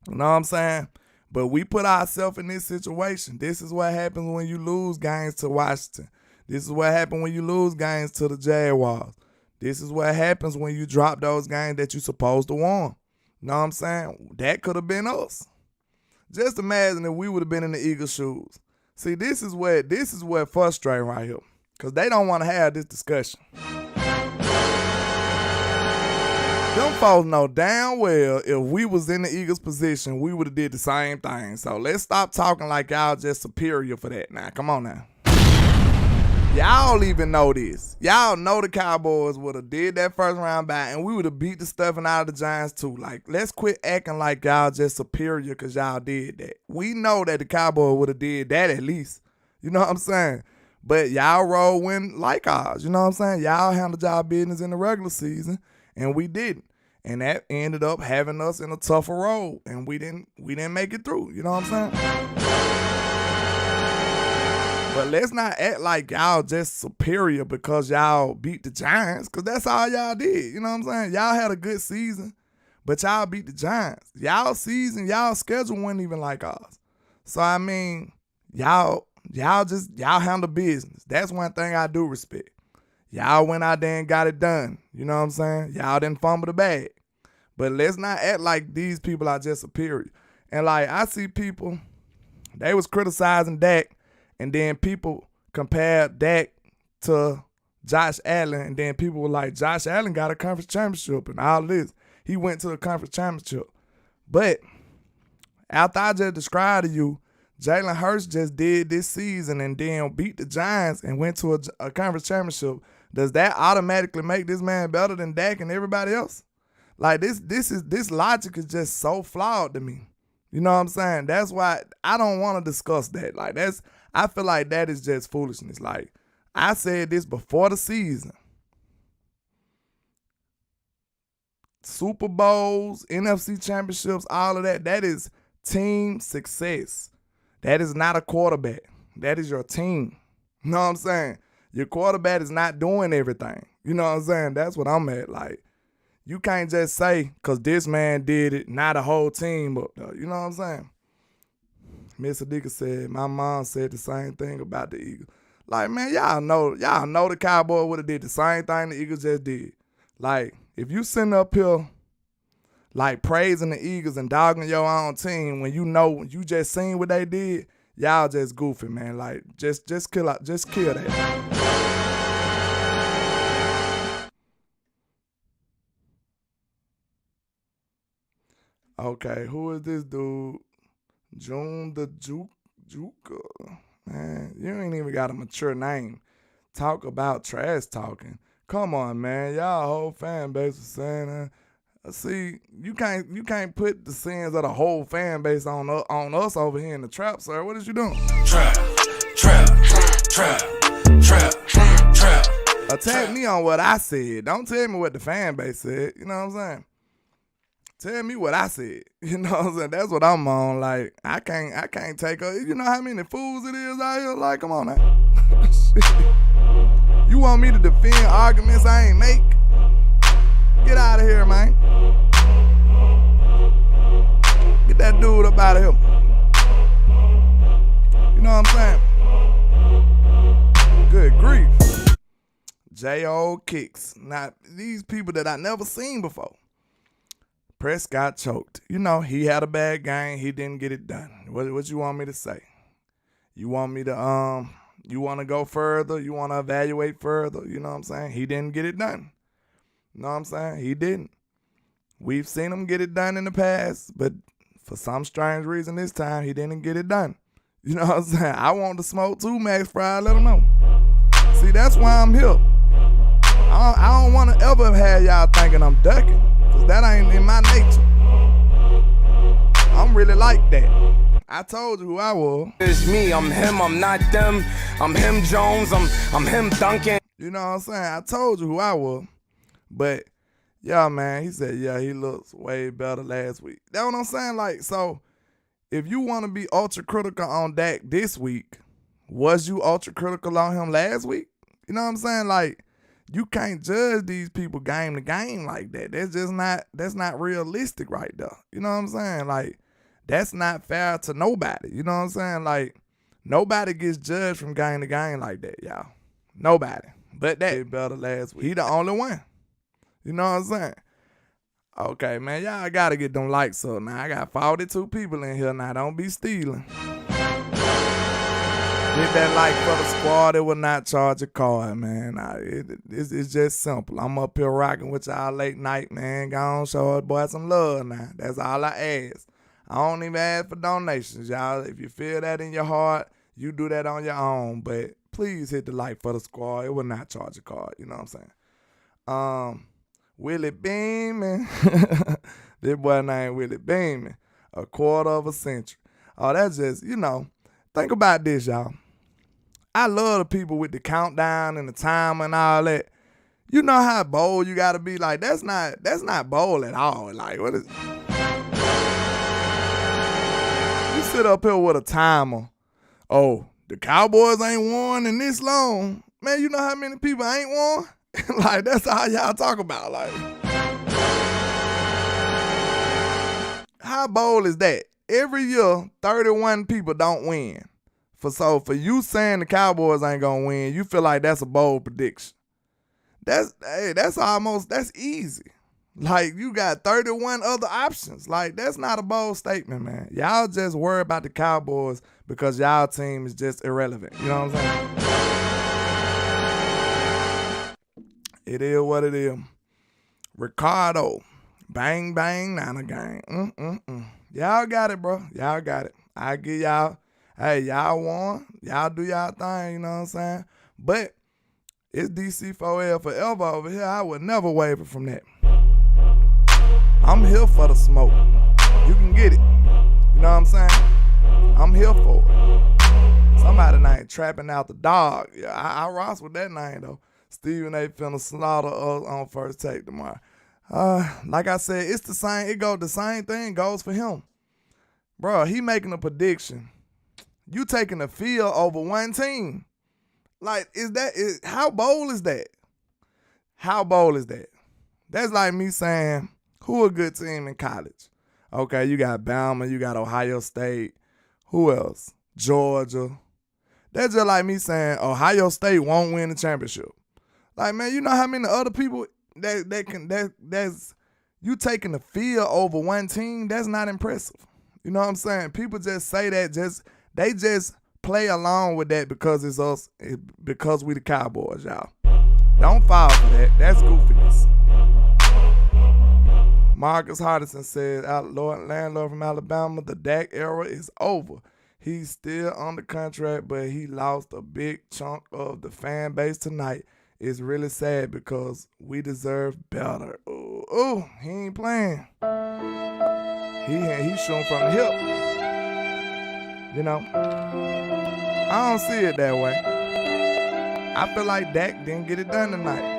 You know what I'm saying? But we put ourselves in this situation. This is what happens when you lose games to Washington. This is what happens when you lose games to the Jaguars. This is what happens when you drop those games that you're supposed to win. You know what I'm saying? That could have been us. Just imagine if we would have been in the Eagles' shoes. See, this is what frustrating right here. Because they don't want to have this discussion. Them folks know damn well if we was in the Eagles' position, we would have did the same thing. So let's stop talking like y'all just superior for that. Now, come on now. Y'all even know this. Y'all know the Cowboys would have did that first round bye, and we would have beat the stuffing out of the Giants too. Like, let's quit acting like y'all just superior because y'all did that. We know that the Cowboys would have did that at least. You know what I'm saying? But y'all roll win like ours. You know what I'm saying? Y'all handled y'all business in the regular season, and we didn't. And that ended up having us in a tougher role, and we didn't make it through. You know what I'm saying? But let's not act like y'all just superior because y'all beat the Giants, because that's all y'all did. You know what I'm saying? Y'all had a good season, but y'all beat the Giants. Y'all season, y'all schedule wasn't even like ours. So, I mean, y'all handle business. That's one thing I do respect. Y'all went out there and got it done. You know what I'm saying? Y'all didn't fumble the bag. But let's not act like these people are just superior. And, like, I see people, they was criticizing Dak, and then people compared Dak to Josh Allen, and then people were like, Josh Allen got a conference championship and all this. He went to a conference championship. But after I just described to you, Jalen Hurts just did this season and then beat the Giants and went to a conference championship. Does that automatically make this man better than Dak and everybody else? Like, this logic is just so flawed to me. You know what I'm saying? That's why I don't want to discuss that. Like, I feel like that is just foolishness. Like, I said this before the season. Super Bowls, NFC championships, all of that is team success. That is not a quarterback. That is your team. You know what I'm saying? Your quarterback is not doing everything. You know what I'm saying? That's what I'm at. Like, you can't just say, because this man did it, not a whole team up there. You know what I'm saying? Miss Adika said, my mom said the same thing about the Eagles. Like, man, y'all know the Cowboys would have did the same thing the Eagles just did. Like, if you sitting up here, like, praising the Eagles and dogging your own team when you know you just seen what they did, y'all just goofy, man. Like, just kill that. Okay, who is this dude? June the Juke. Man, you ain't even got a mature name. Talk about trash talking. Come on, man. Y'all whole fan base was saying that. See, you can't put the sins of the whole fan base on us over here in the trap, sir. What is you doing? Trap. Attack me on what I said. Don't tell me what the fan base said. You know what I'm saying? Tell me what I said. You know what I'm saying? That's what I'm on. Like, I can't take her. You know how many fools it is out here? Like, come on now. You want me to defend arguments I ain't make? Get out of here, man. Get that dude up out of here. You know what I'm saying? Good grief. J.O. Kicks. Now, these people that I never seen before. Prescott choked. You know, he had a bad game. He didn't get it done. What you want me to say? You want me to, you want to go further? You want to evaluate further? You know what I'm saying? He didn't get it done. You know what I'm saying? He didn't. We've seen him get it done in the past, but for some strange reason this time, he didn't get it done. You know what I'm saying? I want to smoke too, Max Fry. Let him know. See, that's why I'm here. I don't want to ever have y'all thinking I'm ducking. Because that ain't in my nature. I'm really like that. I told you who I was. It's me, I'm him, I'm not them. I'm him Jones, I'm him Duncan. You know what I'm saying? I told you who I was. But, yeah, man, he said, yeah, he looks way better last week. That's what I'm saying? Like, so, if you want to be ultra critical on Dak this week, was you ultra critical on him last week? You know what I'm saying? Like, you can't judge these people game to game like that. That's not realistic right there. You know what I'm saying? Like, That's not fair to nobody. You know what I'm saying? Like, nobody gets judged from game to game like that, y'all. Nobody. But that better last week. He the only one. You know what I'm saying? Okay, man, y'all gotta get them likes up now. I got 42 people in here now. Don't be stealing. Hit that like for the squad. It will not charge a card, man. It's just simple. I'm up here rocking with y'all late night, man. Go on, show us boy some love now. That's all I ask. I don't even ask for donations, y'all. If you feel that in your heart, you do that on your own. But please hit the like for the squad. It will not charge a card. You know what I'm saying? Willie Beeman. This boy named Willie Beeman. A quarter of a century. Oh, that's just, think about this, y'all. I love the people with the countdown and the time and all that. You know how bold you gotta be? Like, that's not bold at all. Like, what is... You sit up here with a timer. Oh, the Cowboys ain't won in this long. Man, you know how many people ain't won? Like, that's all y'all talk about. Like, how bold is that? Every year, 31 people don't win. For you saying the Cowboys ain't gonna win, you feel like that's a bold prediction. That's easy. Like, you got 31 other options. Like, that's not a bold statement, man. Y'all just worry about the Cowboys because y'all team is just irrelevant. You know what I'm saying? It is what it is. Ricardo. Bang, bang, Niner gang. Y'all got it, bro. Y'all got it. I give y'all, hey, y'all won. Y'all do y'all thing, you know what I'm saying? But it's DC4L forever over here. I would never waver from that. I'm here for the smoke. You can get it. You know what I'm saying? I'm here for it. Somebody named Trapping Out the Dog. Yeah, I rock with that name, though. Stephen A. finna slaughter us on First Take tomorrow. Like I said, it's the same. The same thing goes for him. Bro, he making a prediction. You taking a field over one team. Like, how bold is that? How bold is that? That's like me saying, who a good team in college? Okay, you got Bama, you got Ohio State. Who else? Georgia. That's just like me saying Ohio State won't win the championship. Like, man, you know how many other people that's you taking the field over one team? That's not impressive. You know what I'm saying? People just say that, they just play along with that because it's us, because we the Cowboys, y'all. Don't fall for that. That's goofiness. Marcus Hardison said, Landlord from Alabama, the Dak era is over. He's still on the contract, but he lost a big chunk of the fan base tonight. It's really sad because we deserve better. Ooh, he ain't playing. He shooting from the hip. You know, I don't see it that way. I feel like Dak didn't get it done tonight.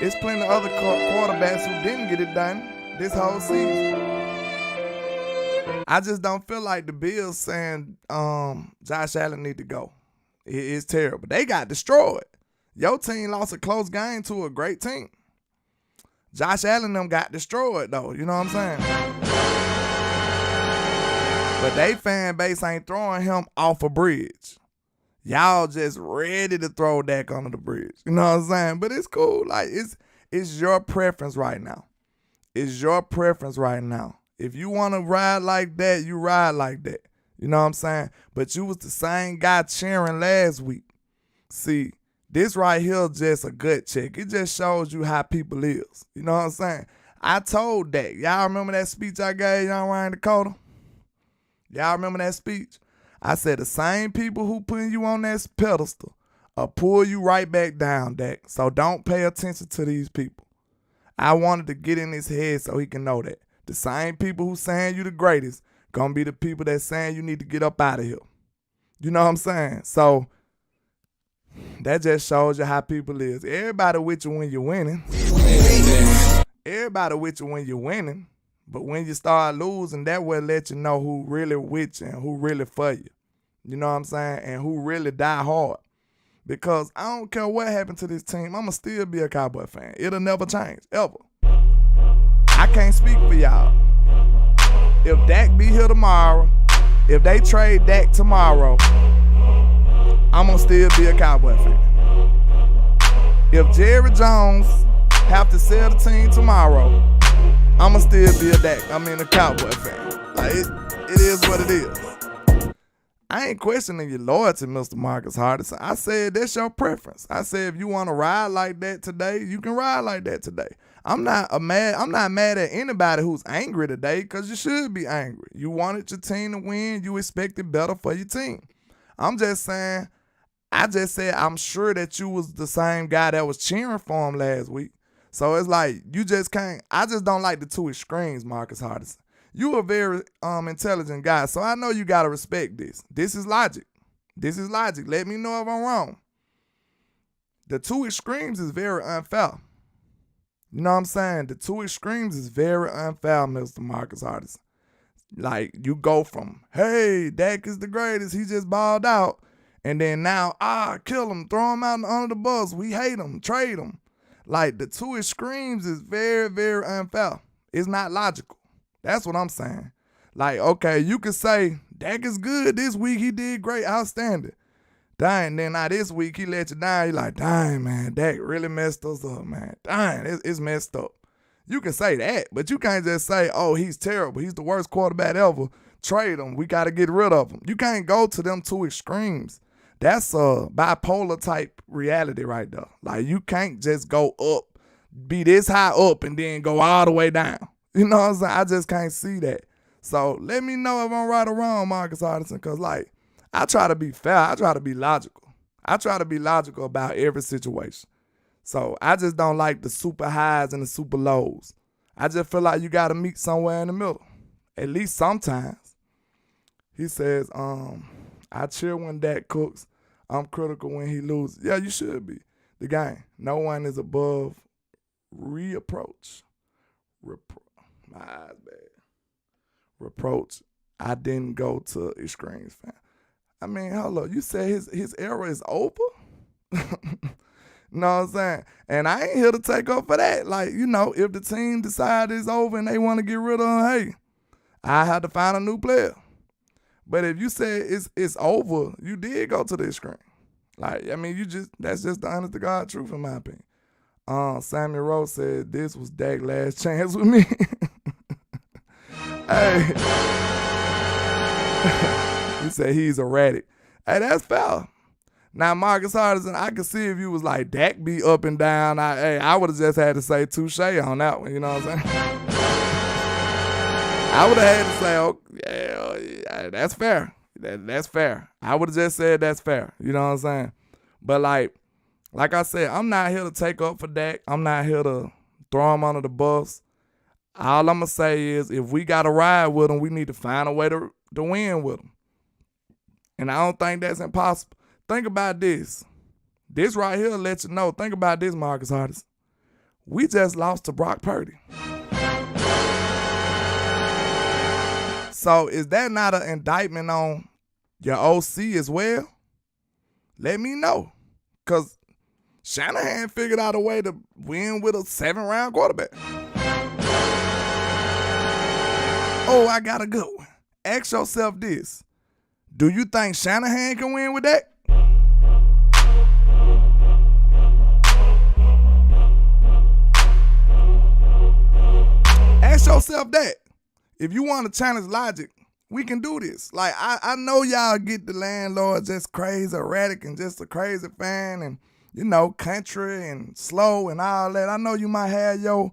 It's plenty of other quarterbacks who didn't get it done this whole season. I just don't feel like the Bills saying Josh Allen need to go. It's terrible. They got destroyed. Your team lost a close game to a great team. Josh Allen them got destroyed, though. You know what I'm saying? But they fan base ain't throwing him off a bridge. Y'all just ready to throw Dak under the bridge. You know what I'm saying? But it's cool. Like, it's your preference right now. It's your preference right now. If you want to ride like that, you ride like that. You know what I'm saying? But you was the same guy cheering last week. See, this right here just a gut check. It just shows you how people is. You know what I'm saying? I told Dak. Y'all remember that speech I gave y'all Ryan Dakota? Y'all remember that speech? I said the same people who putting you on that pedestal will pull you right back down, Dak. So don't pay attention to these people. I wanted to get in his head so he can know that. The same people who saying you the greatest gonna be the people that saying you need to get up out of here. You know what I'm saying? So that just shows you how people is. Everybody with you when you're winning. Everybody with you when you're winning. But when you start losing, that will let you know who really with you and who really for you. You know what I'm saying? And who really die hard. Because I don't care what happened to this team, I'ma still be a Cowboy fan. It'll never change, ever. I can't speak for y'all. if Dak be here tomorrow, if they trade Dak tomorrow, I'm going to still be a Cowboy fan. If Jerry Jones have to sell the team tomorrow, I'm going to still be a Cowboy fan. Like, it is what it is. I ain't questioning your loyalty, Mr. Marcus Hardison. I said that's your preference. I said if you want to ride like that today, you can ride like that today. I'm not mad at anybody who's angry today, because you should be angry. You wanted your team to win. You expected better for your team. I'm just saying, I just said I'm sure that you was the same guy that was cheering for him last week. So it's like you just can't. I just don't like the two extremes, Marcus Hardison. You a very intelligent guy, so I know you got to respect this. This is logic. This is logic. Let me know if I'm wrong. The two extremes is very unfair. You know what I'm saying? The two extremes is very unfair, Mr. Marcus Hardison. Like, you go from, hey, Dak is the greatest, he just balled out, and then now, kill him, throw him out under the bus, we hate him, trade him. Like, the two extremes is very, very unfair. It's not logical. That's what I'm saying. Like, okay, you could say, Dak is good this week, he did great, outstanding. Dang, then now this week he let you down, you're like, dang, man, Dak really messed us up, man. Dang, it's messed up. You can say that, but you can't just say, oh, he's terrible, he's the worst quarterback ever, trade him, we got to get rid of him. You can't go to them two extremes. That's a bipolar type reality right there. Like, you can't just go up, be this high up, and then go all the way down. You know what I'm saying? I just can't see that. So let me know if I'm right or wrong, Marcus Hardison, because, like, I try to be fair. I try to be logical. I try to be logical about every situation. So I just don't like the super highs and the super lows. I just feel like you got to meet somewhere in the middle, at least sometimes. He says, I cheer when Dak cooks. I'm critical when he loses. Yeah, you should be. The game. No one is above reapproach. My eyes bad. Reproach. I didn't go to extremes, fam. I mean, hold up. You said his era is over? Know what I'm saying? And I ain't here to take up for that. Like, you know, if the team decide it's over and they want to get rid of him, hey, I have to find a new player. But if you say it's over, you did go to the extreme. Like, I mean, that's just the honest to God truth in my opinion. Samuel Rose said this was Dak's last chance with me. Hey. He said he's erratic. Hey, that's foul. Now, Marcus Hardison, I could see if you was like, Dak be up and down. I would have just had to say touche on that one, you know what I'm saying? I would have had to say, oh, yeah, that's fair. That's fair. I would have just said that's fair, you know what I'm saying? But like I said, I'm not here to take up for Dak. I'm not here to throw him under the bus. All I'm going to say is if we got to ride with him, we need to find a way to win with him. And I don't think that's impossible. Think about this. This right here lets you know. Think about this, Marcus Hardison. We just lost to Brock Purdy. So is that not an indictment on your OC as well? Let me know. Because Shanahan figured out a way to win with a 7th-round quarterback. Oh, I got a good one. Ask yourself this. Do you think Shanahan can win with that? Ask yourself that. If you want to challenge logic, we can do this. Like, I know y'all get the Landlord just crazy, erratic, and just a crazy fan, and, you know, country and slow and all that. I know you might have your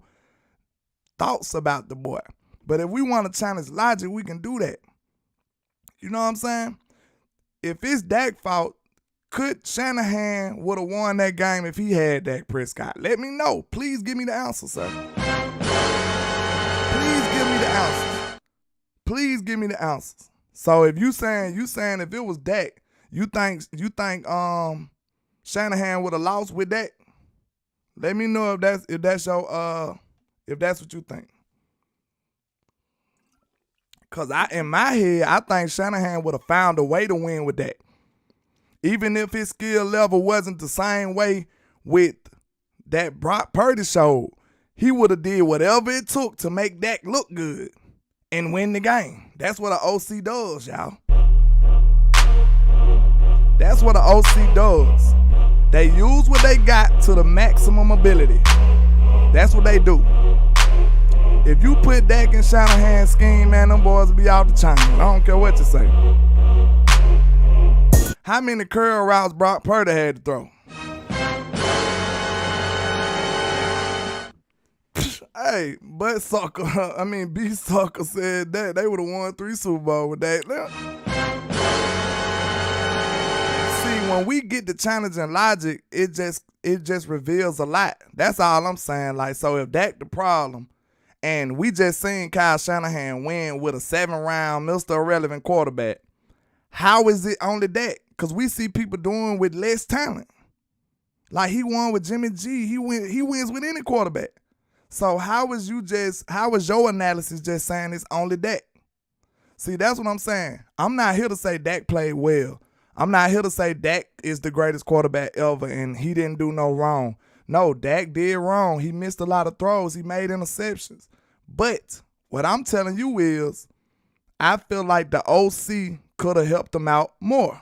thoughts about the boy. But if we want to challenge logic, we can do that. You know what I'm saying? If it's Dak's fault, could Shanahan would have won that game if he had Dak Prescott? Let me know. Please give me the answer, sir. Please give me the answers. Please give me the answers. So if you saying if it was Dak, you think Shanahan would have lost with Dak? Let me know if that's what you think. Cause in my head, I think Shanahan would have found a way to win with that. Even if his skill level wasn't the same way with that Brock Purdy showed, he would have did whatever it took to make Dak look good. and win the game. That's what an OC does, y'all. That's what an OC does. They use what they got to the maximum ability. That's what they do. If you put Dak in Shanahan's scheme, man, them boys will be out the chain. I don't care what you say. How many curl routes Brock Purdy had to throw? Hey, B Sucker said that they would have won 3 Super Bowls with that. See, when we get to challenging logic, it just reveals a lot. That's all I'm saying. Like, so if Dak the problem, and we just seen Kyle Shanahan win with a 7-round Mr. Irrelevant quarterback, how is it only Dak? Because we see people doing with less talent. Like, he won with Jimmy G. He wins with any quarterback. So how is your analysis just saying it's only Dak? See, that's what I'm saying. I'm not here to say Dak played well. I'm not here to say Dak is the greatest quarterback ever and he didn't do no wrong. No, Dak did wrong. He missed a lot of throws. He made interceptions. But what I'm telling you is I feel like the OC could have helped him out more.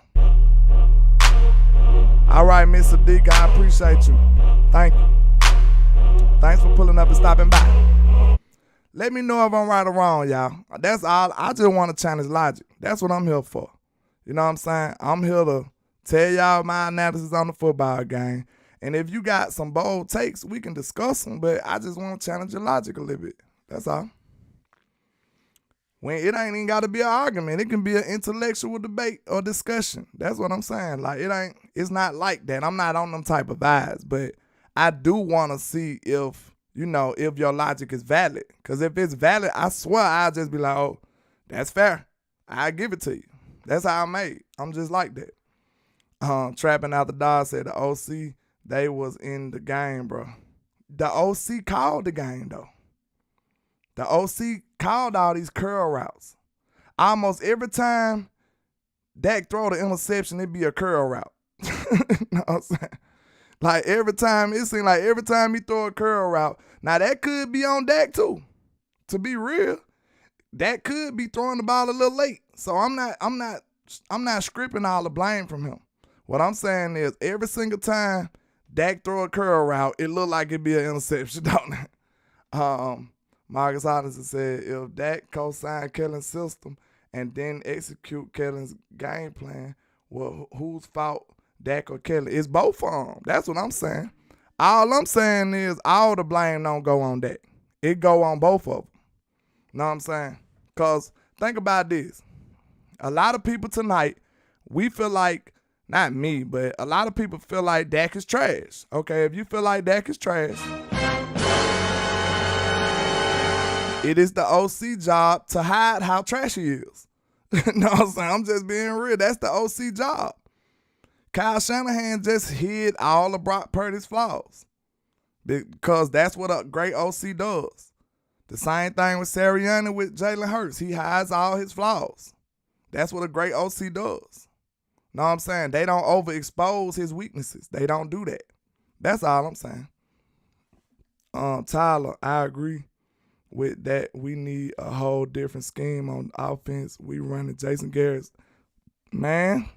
All right, Mr. Dick, I appreciate you. Thank you. Thanks for pulling up and stopping by. Let me know if I'm right or wrong, y'all. That's all. I just want to challenge logic. That's what I'm here for. You know what I'm saying? I'm here to tell y'all my analysis on the football game. And if you got some bold takes, we can discuss them. But I just want to challenge your logic a little bit. That's all. When it ain't even got to be an argument. It can be an intellectual debate or discussion. That's what I'm saying. Like, it's not like that. I'm not on them type of vibes. But I do want to see if your logic is valid. Because if it's valid, I swear I'll just be like, oh, that's fair. I'll give it to you. That's how I'm made. I'm just like that. Trapping Out the Dog said the OC, they was in the game, bro. The OC called the game, though. The OC called all these curl routes. Almost every time Dak throw the interception, it be a curl route. You know what I'm saying? Like it seemed like every time he throw a curl route. Now that could be on Dak too. To be real, Dak could be throwing the ball a little late. So I'm not stripping all the blame from him. What I'm saying is every single time Dak throw a curl route, it look like it be an interception, don't it? Marcus Hodgson said if Dak co-signed Kellen's system and then execute Kellen's game plan, well, whose fault? Dak or Kelly? It's both of them. That's what I'm saying. All I'm saying is all the blame don't go on Dak. It go on both of them. Know what I'm saying? Because think about this. A lot of people tonight, we feel like, not me, but a lot of people feel like Dak is trash. Okay, if you feel like Dak is trash, it is the OC job to hide how trash he is. Know what I'm saying? I'm just being real. That's the OC job. Kyle Shanahan just hid all of Brock Purdy's flaws because that's what a great OC does. The same thing with Sirianni with Jalen Hurts. He hides all his flaws. That's what a great OC does. Know what I'm saying? They don't overexpose his weaknesses. They don't do that. That's all I'm saying. Tyler, I agree with that. We need a whole different scheme on offense. We running Jason Garrett's. Man,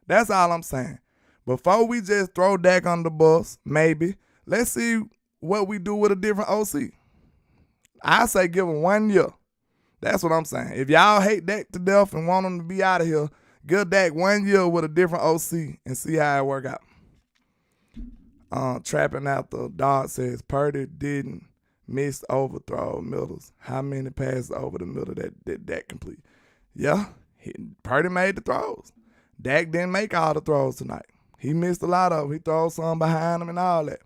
that's all I'm saying. Before we just throw Dak on the bus, maybe, let's see what we do with a different OC. I say give him 1 year. That's what I'm saying. If y'all hate Dak to death and want him to be out of here, give Dak 1 year with a different OC and see how it work out. Trapping Out the Dog says Purdy didn't miss overthrow middles. How many passes over the middle that Dak complete? Yeah, Purdy made the throws. Dak didn't make all the throws tonight. He missed a lot of them. He throws some behind him and all that.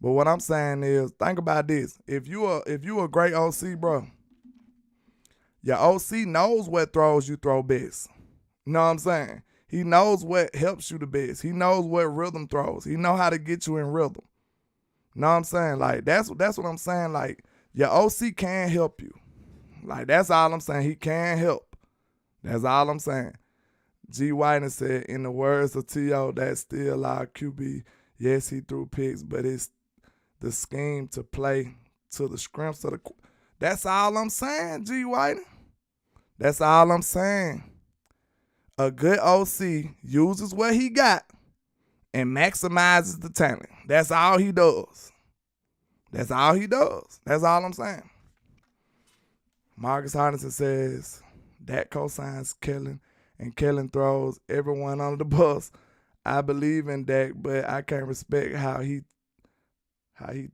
But what I'm saying is, think about this. If you a great OC, bro, your OC knows what throws you throw best. You know what I'm saying? He knows what helps you the best. He knows what rhythm throws. He know how to get you in rhythm. You know what I'm saying? Like, that's what I'm saying. Like, your OC can help you. Like, that's all I'm saying. He can help. That's all I'm saying. G. Whiten said, in the words of T.O., that's still our QB. Yes, he threw picks, but it's the scheme to play to the scrimps of the That's all I'm saying, G. White. That's all I'm saying. A good OC uses what he got and maximizes the talent. That's all he does. That's all he does. That's all I'm saying. Marcus Hardison says Dak co-signs Kellen and Kellen throws everyone under the bus. I believe in Dak, but I can't respect how he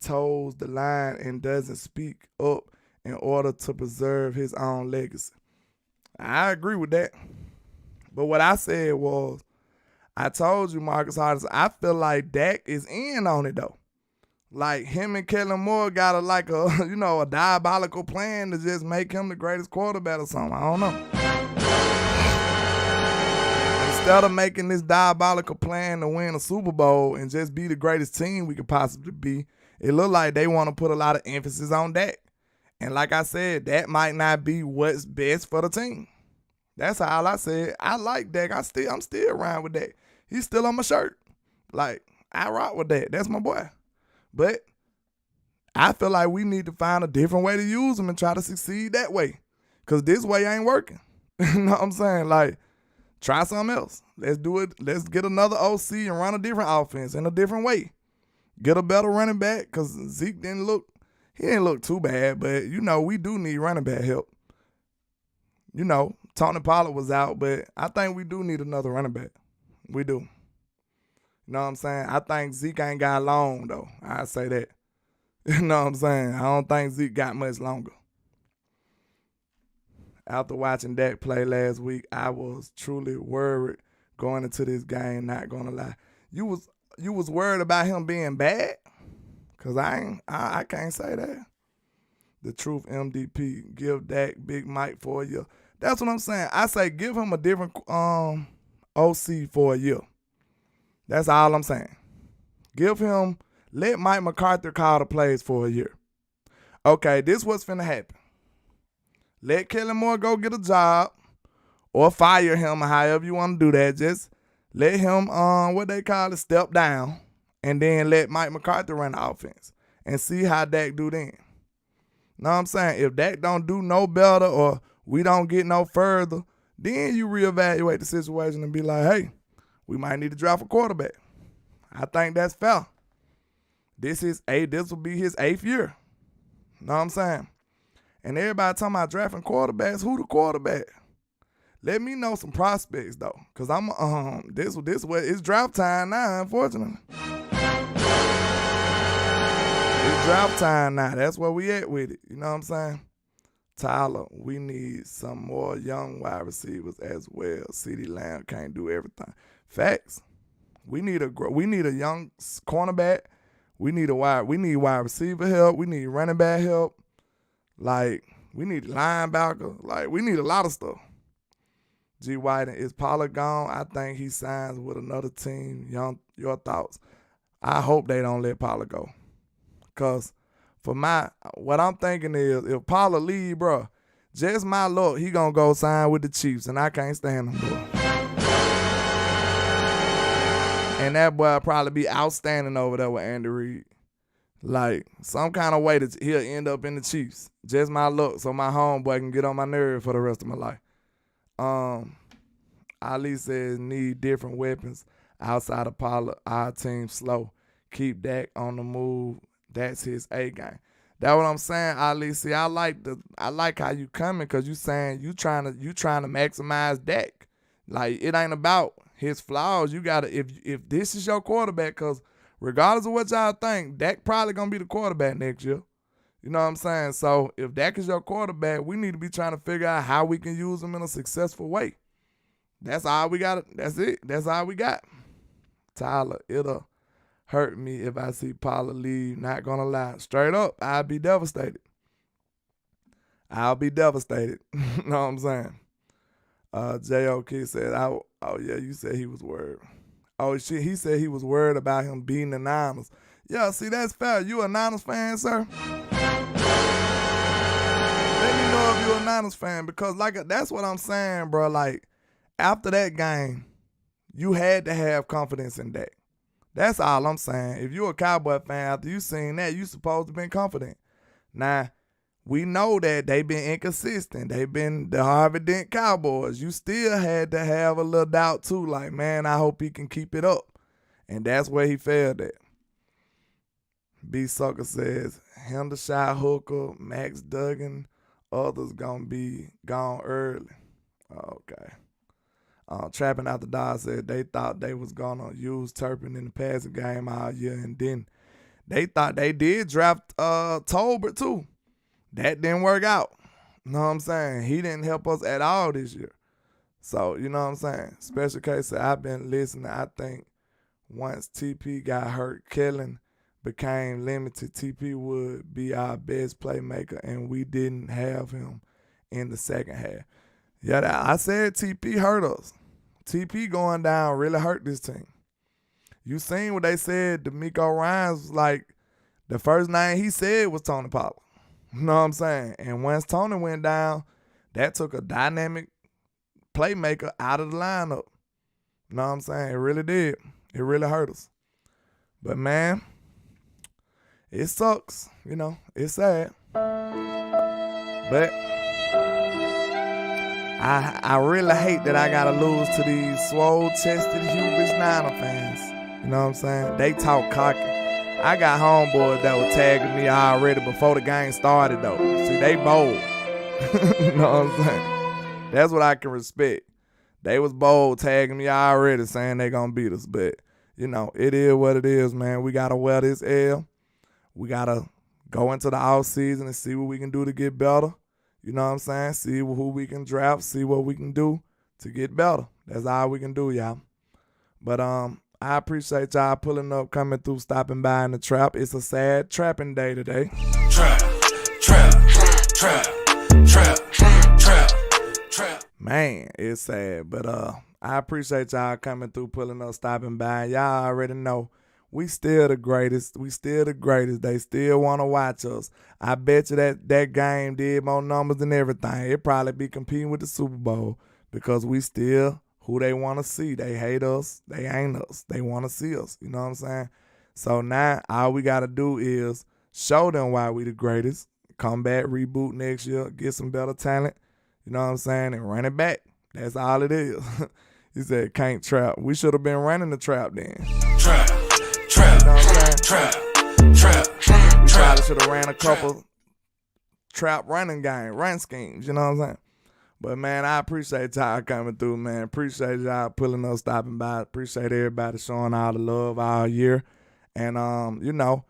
toes the line and doesn't speak up in order to preserve his own legacy. I agree with that. But what I said was, I told you, Marcus Hardison, I feel like Dak is in on it though. Like him and Kellen Moore got a diabolical plan to just make him the greatest quarterback or something. I don't know. Instead of making this diabolical plan to win a Super Bowl and just be the greatest team we could possibly be, it looked like they want to put a lot of emphasis on Dak. And like I said, that might not be what's best for the team. That's all I said. I like Dak. I'm still around with Dak. He's still on my shirt. Like, I rock with Dak. That's my boy. But I feel like we need to find a different way to use him and try to succeed that way. Because this way ain't working. You know what I'm saying? Like, try something else. Let's do it. Let's get another OC and run a different offense in a different way. Get a better running back because Zeke didn't look too bad. But, we do need running back help. Tony Pollard was out, but I think we do need another running back. We do. You know what I'm saying? I think Zeke ain't got long, though. I say that. You know what I'm saying? I don't think Zeke got much longer. After watching Dak play last week, I was truly worried going into this game, not gonna lie. You was worried about him being bad? Cause I can't say that. The Truth MDP, give Dak Big Mike for a year. That's what I'm saying. I say give him a different OC for a year. That's all I'm saying. Let Mike McCarthy call the plays for a year. Okay, this what's finna happen. Let Kellen Moore go get a job or fire him, however you want to do that. Just let him, step down, and then let Mike McCarthy run the offense and see how Dak do then. Know what I'm saying? If Dak don't do no better or we don't get no further, then you reevaluate the situation and be like, hey, we might need to draft a quarterback. I think that's fair. This will be his 8th year. Know what I'm saying? And everybody talking about drafting quarterbacks. Who the quarterback? Let me know some prospects though, cause it's draft time now. Unfortunately, it's draft time now. That's where we at with it. You know what I'm saying? Tyler, we need some more young wide receivers as well. CeeDee Lamb can't do everything. Facts. We need a young cornerback. We need wide receiver help. We need running back help. Like, we need linebacker. Like, we need a lot of stuff. G. White, is Pollard gone? I think he signs with another team. Your thoughts? I hope they don't let Pollard go. Because what I'm thinking is, if Pollard leave, bro, just my luck, he going to go sign with the Chiefs, and I can't stand him, bro. And that boy will probably be outstanding over there with Andy Reid. Like, some kind of way that he'll end up in the Chiefs. Just my luck, so my homeboy can get on my nerve for the rest of my life. Ali says need different weapons outside of Pollard. Our team slow. Keep Dak on the move. That's his A game. That's what I'm saying, Ali. See, I like how you coming because you saying you trying to maximize Dak. Like, it ain't about his flaws. You gotta if this is your quarterback, because regardless of what y'all think, Dak probably gonna be the quarterback next year. You know what I'm saying? So if Dak is your quarterback, we need to be trying to figure out how we can use him in a successful way. That's all we got. That's it. That's all we got. Tyler, it'll hurt me if I see Pollard leave. Not gonna lie. Straight up, I'll be devastated. You know what I'm saying? J.O.K. said, oh yeah, you said he was worried. Oh shit, he said he was worried about him beating the Niners. Yeah, see, that's fair. You a Niners fan, sir? Let me know if you're a Niners fan, because that's what I'm saying, bro. Like, after that game, you had to have confidence in Dak. That's all I'm saying. If you're a Cowboy fan, after you seen that, you supposed to be confident. Now, we know that they been inconsistent. They been the Harvey Dent Cowboys. You still had to have a little doubt too. Like, man, I hope he can keep it up. And that's where he failed at. B Sucker says, Hendershot Hooker, Max Duggan, others gonna be gone early. Okay. Trapping Out the Dog said they thought they was gonna use Turpin in the passing game all year, and then they thought they did draft Tolbert too. That didn't work out. You know what I'm saying? He didn't help us at all this year. So, you know what I'm saying? Special case, I've been listening. I think once TP got hurt, Kellen became limited. TP would be our best playmaker, and we didn't have him in the second half. Yeah, I said TP hurt us. TP going down really hurt this team. You seen what they said? D'Amico Ryans was like, the first name he said was Tony Pollard. You know what I'm saying? And once Tony went down, that took a dynamic playmaker out of the lineup. You know what I'm saying? It really did. It really hurt us. But, man, it sucks. You know, it's sad. But I really hate that I got to lose to these swole-chested hubris Niner fans. You know what I'm saying? They talk cocky. I got homeboys that were tagging me already before the game started, though. See, they bold. You know what I'm saying? That's what I can respect. They was bold tagging me already saying they going to beat us. But, you know, it is what it is, man. We got to wear this L. We got to go into the offseason and see what we can do to get better. You know what I'm saying? See who we can draft, see what we can do to get better. That's all we can do, y'all. But I appreciate y'all pulling up, coming through, stopping by in the trap. It's a sad trapping day today. Trap. Man, it's sad. But I appreciate y'all coming through, pulling up, stopping by. Y'all already know we still the greatest. We still the greatest. They still want to watch us. I bet you that game did more numbers than everything. It probably be competing with the Super Bowl because we still who they want to see. They hate us. They ain't us. They want to see us. You know what I'm saying? So now all we got to do is show them why we the greatest. Come back, reboot next year, get some better talent. You know what I'm saying? And run it back. That's all it is. He said, can't trap. We should have been running the trap then. Trap. You know what I'm saying? Trap. We probably should have ran a couple trap run schemes. You know what I'm saying? But, man, I appreciate y'all coming through, man. Appreciate y'all pulling up, stopping by. Appreciate everybody showing all the love all year. And, you know,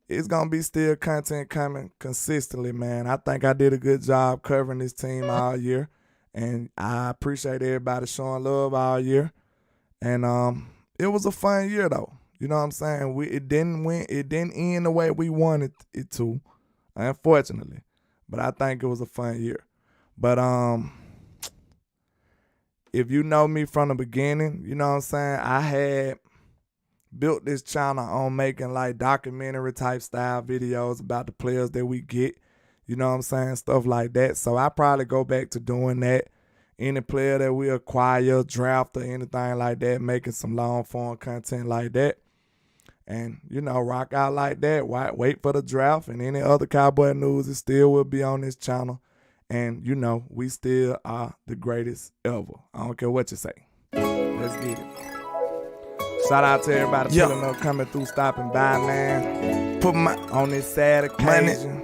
it's going to be still content coming consistently, man. I think I did a good job covering this team all year. And I appreciate everybody showing love all year. And it was a fun year, though. You know what I'm saying? It didn't end the way we wanted it to, unfortunately. But I think it was a fun year. But if you know me from the beginning, you know what I'm saying, I had built this channel on making like documentary type style videos about the players that we get, you know what I'm saying, stuff like that. So I probably go back to doing that. Any player that we acquire, draft, or anything like that, making some long form content like that. And, you know, rock out like that. Wait for the draft, and any other Cowboy news, it still will be on this channel. And, you know, we still are the greatest ever. I don't care what you say. Let's get it. Shout out to everybody pulling up, coming through, stopping by, man. Put my on this sad occasion.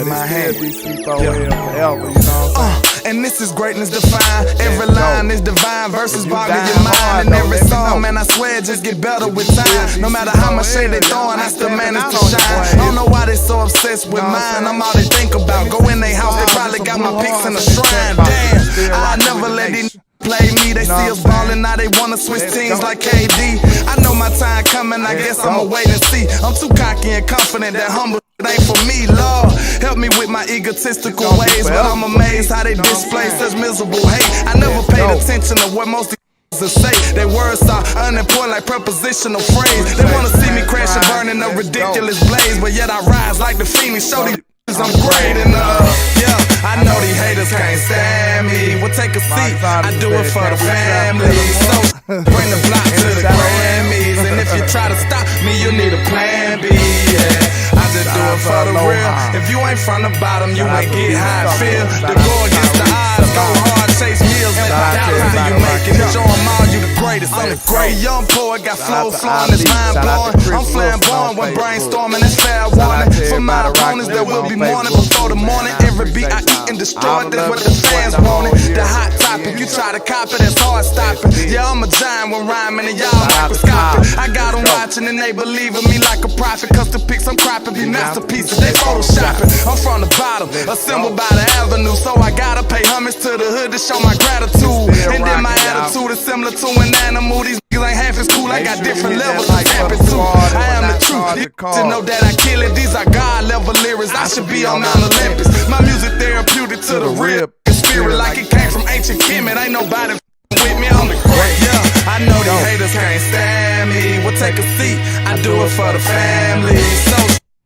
in my hand. DC forever, you know what I'm saying? And this is greatness defined. Every line is divine. Verses boggle your mind. And every song, man, I swear, just get better with time. No matter how much shade they throwing, I still manage to shine. I don't know why they so obsessed with mine. I'm all they think about. Go in their house, they probably got my pics in a shrine. Damn, I never let these play me. They see us ballin', now they wanna switch teams like KD. I know my time coming, I guess I'ma wait and see. I'm too cocky and confident that humble ain't for me, Lord. Help me with my egotistical ways, but I'm amazed how they display such miserable hate. I never paid attention to what most to say. Their words are unimportant like prepositional phrase. They wanna see me crash and burn in a ridiculous blaze, but yet I rise like the Phoenix. Show these I'm great enough. Yeah, I know these haters can't stand me. Well, take a seat, I do it for the family. So bring the block to the Grammys, and if you try to stop me, you need a plan B. Yeah, I just do it for the real. If you ain't from the bottom, you ain't get how I feel. To go against the odds, go hard, chase meals, let the doubt till you make it. Show them all you the greatest. I'm the great young poet, got flow flowing, it's mind blowing. I'm flamboyant when brainstorming, it's fair warning. For my opponents, there will be morning before the morning. Every beat I eat and destroy, that's what the fans wanted. The hot topic, you try to copy, that's hard stopping. Yeah, I'm a giant when rhyming and y'all microscopic. I got them watching and they believe in me like a prophet. Custom pics, I'm cropping, be masterpieces, they photoshopping. I'm from the bottom, assembled by the avenue, so I gotta pay homage to the hood to show my gratitude. And then my attitude is similar to an animal. These niggas ain't half as cool, I got different levels to tap into. I am the truth, you to know that I kill it. These are God level lyrics, I should be on Mount Olympus. My music therapeutic to the real spirit, like it came from ancient Kemet. Ain't nobody with me, I'm the great. Yeah, I know these haters can't stand me. Well, take a seat, I do it for the family. So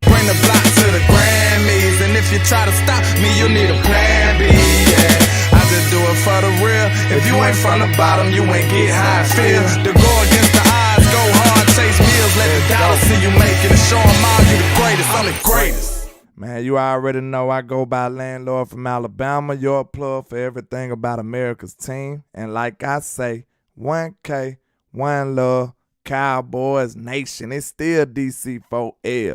bring the block to the Grammys, and if you try to stop me, you need a plan B. Yeah, I just do it for the real. If you ain't from the bottom, you ain't get how I feel. To go against the odds, go hard, chase meals, let the dollar see you make it, and show them all you the greatest. I'm the greatest. Man, you already know I go by Landlord from Alabama, your plug for everything about America's team. And like I say, 1K, one love, Cowboys Nation. It's still DC4L.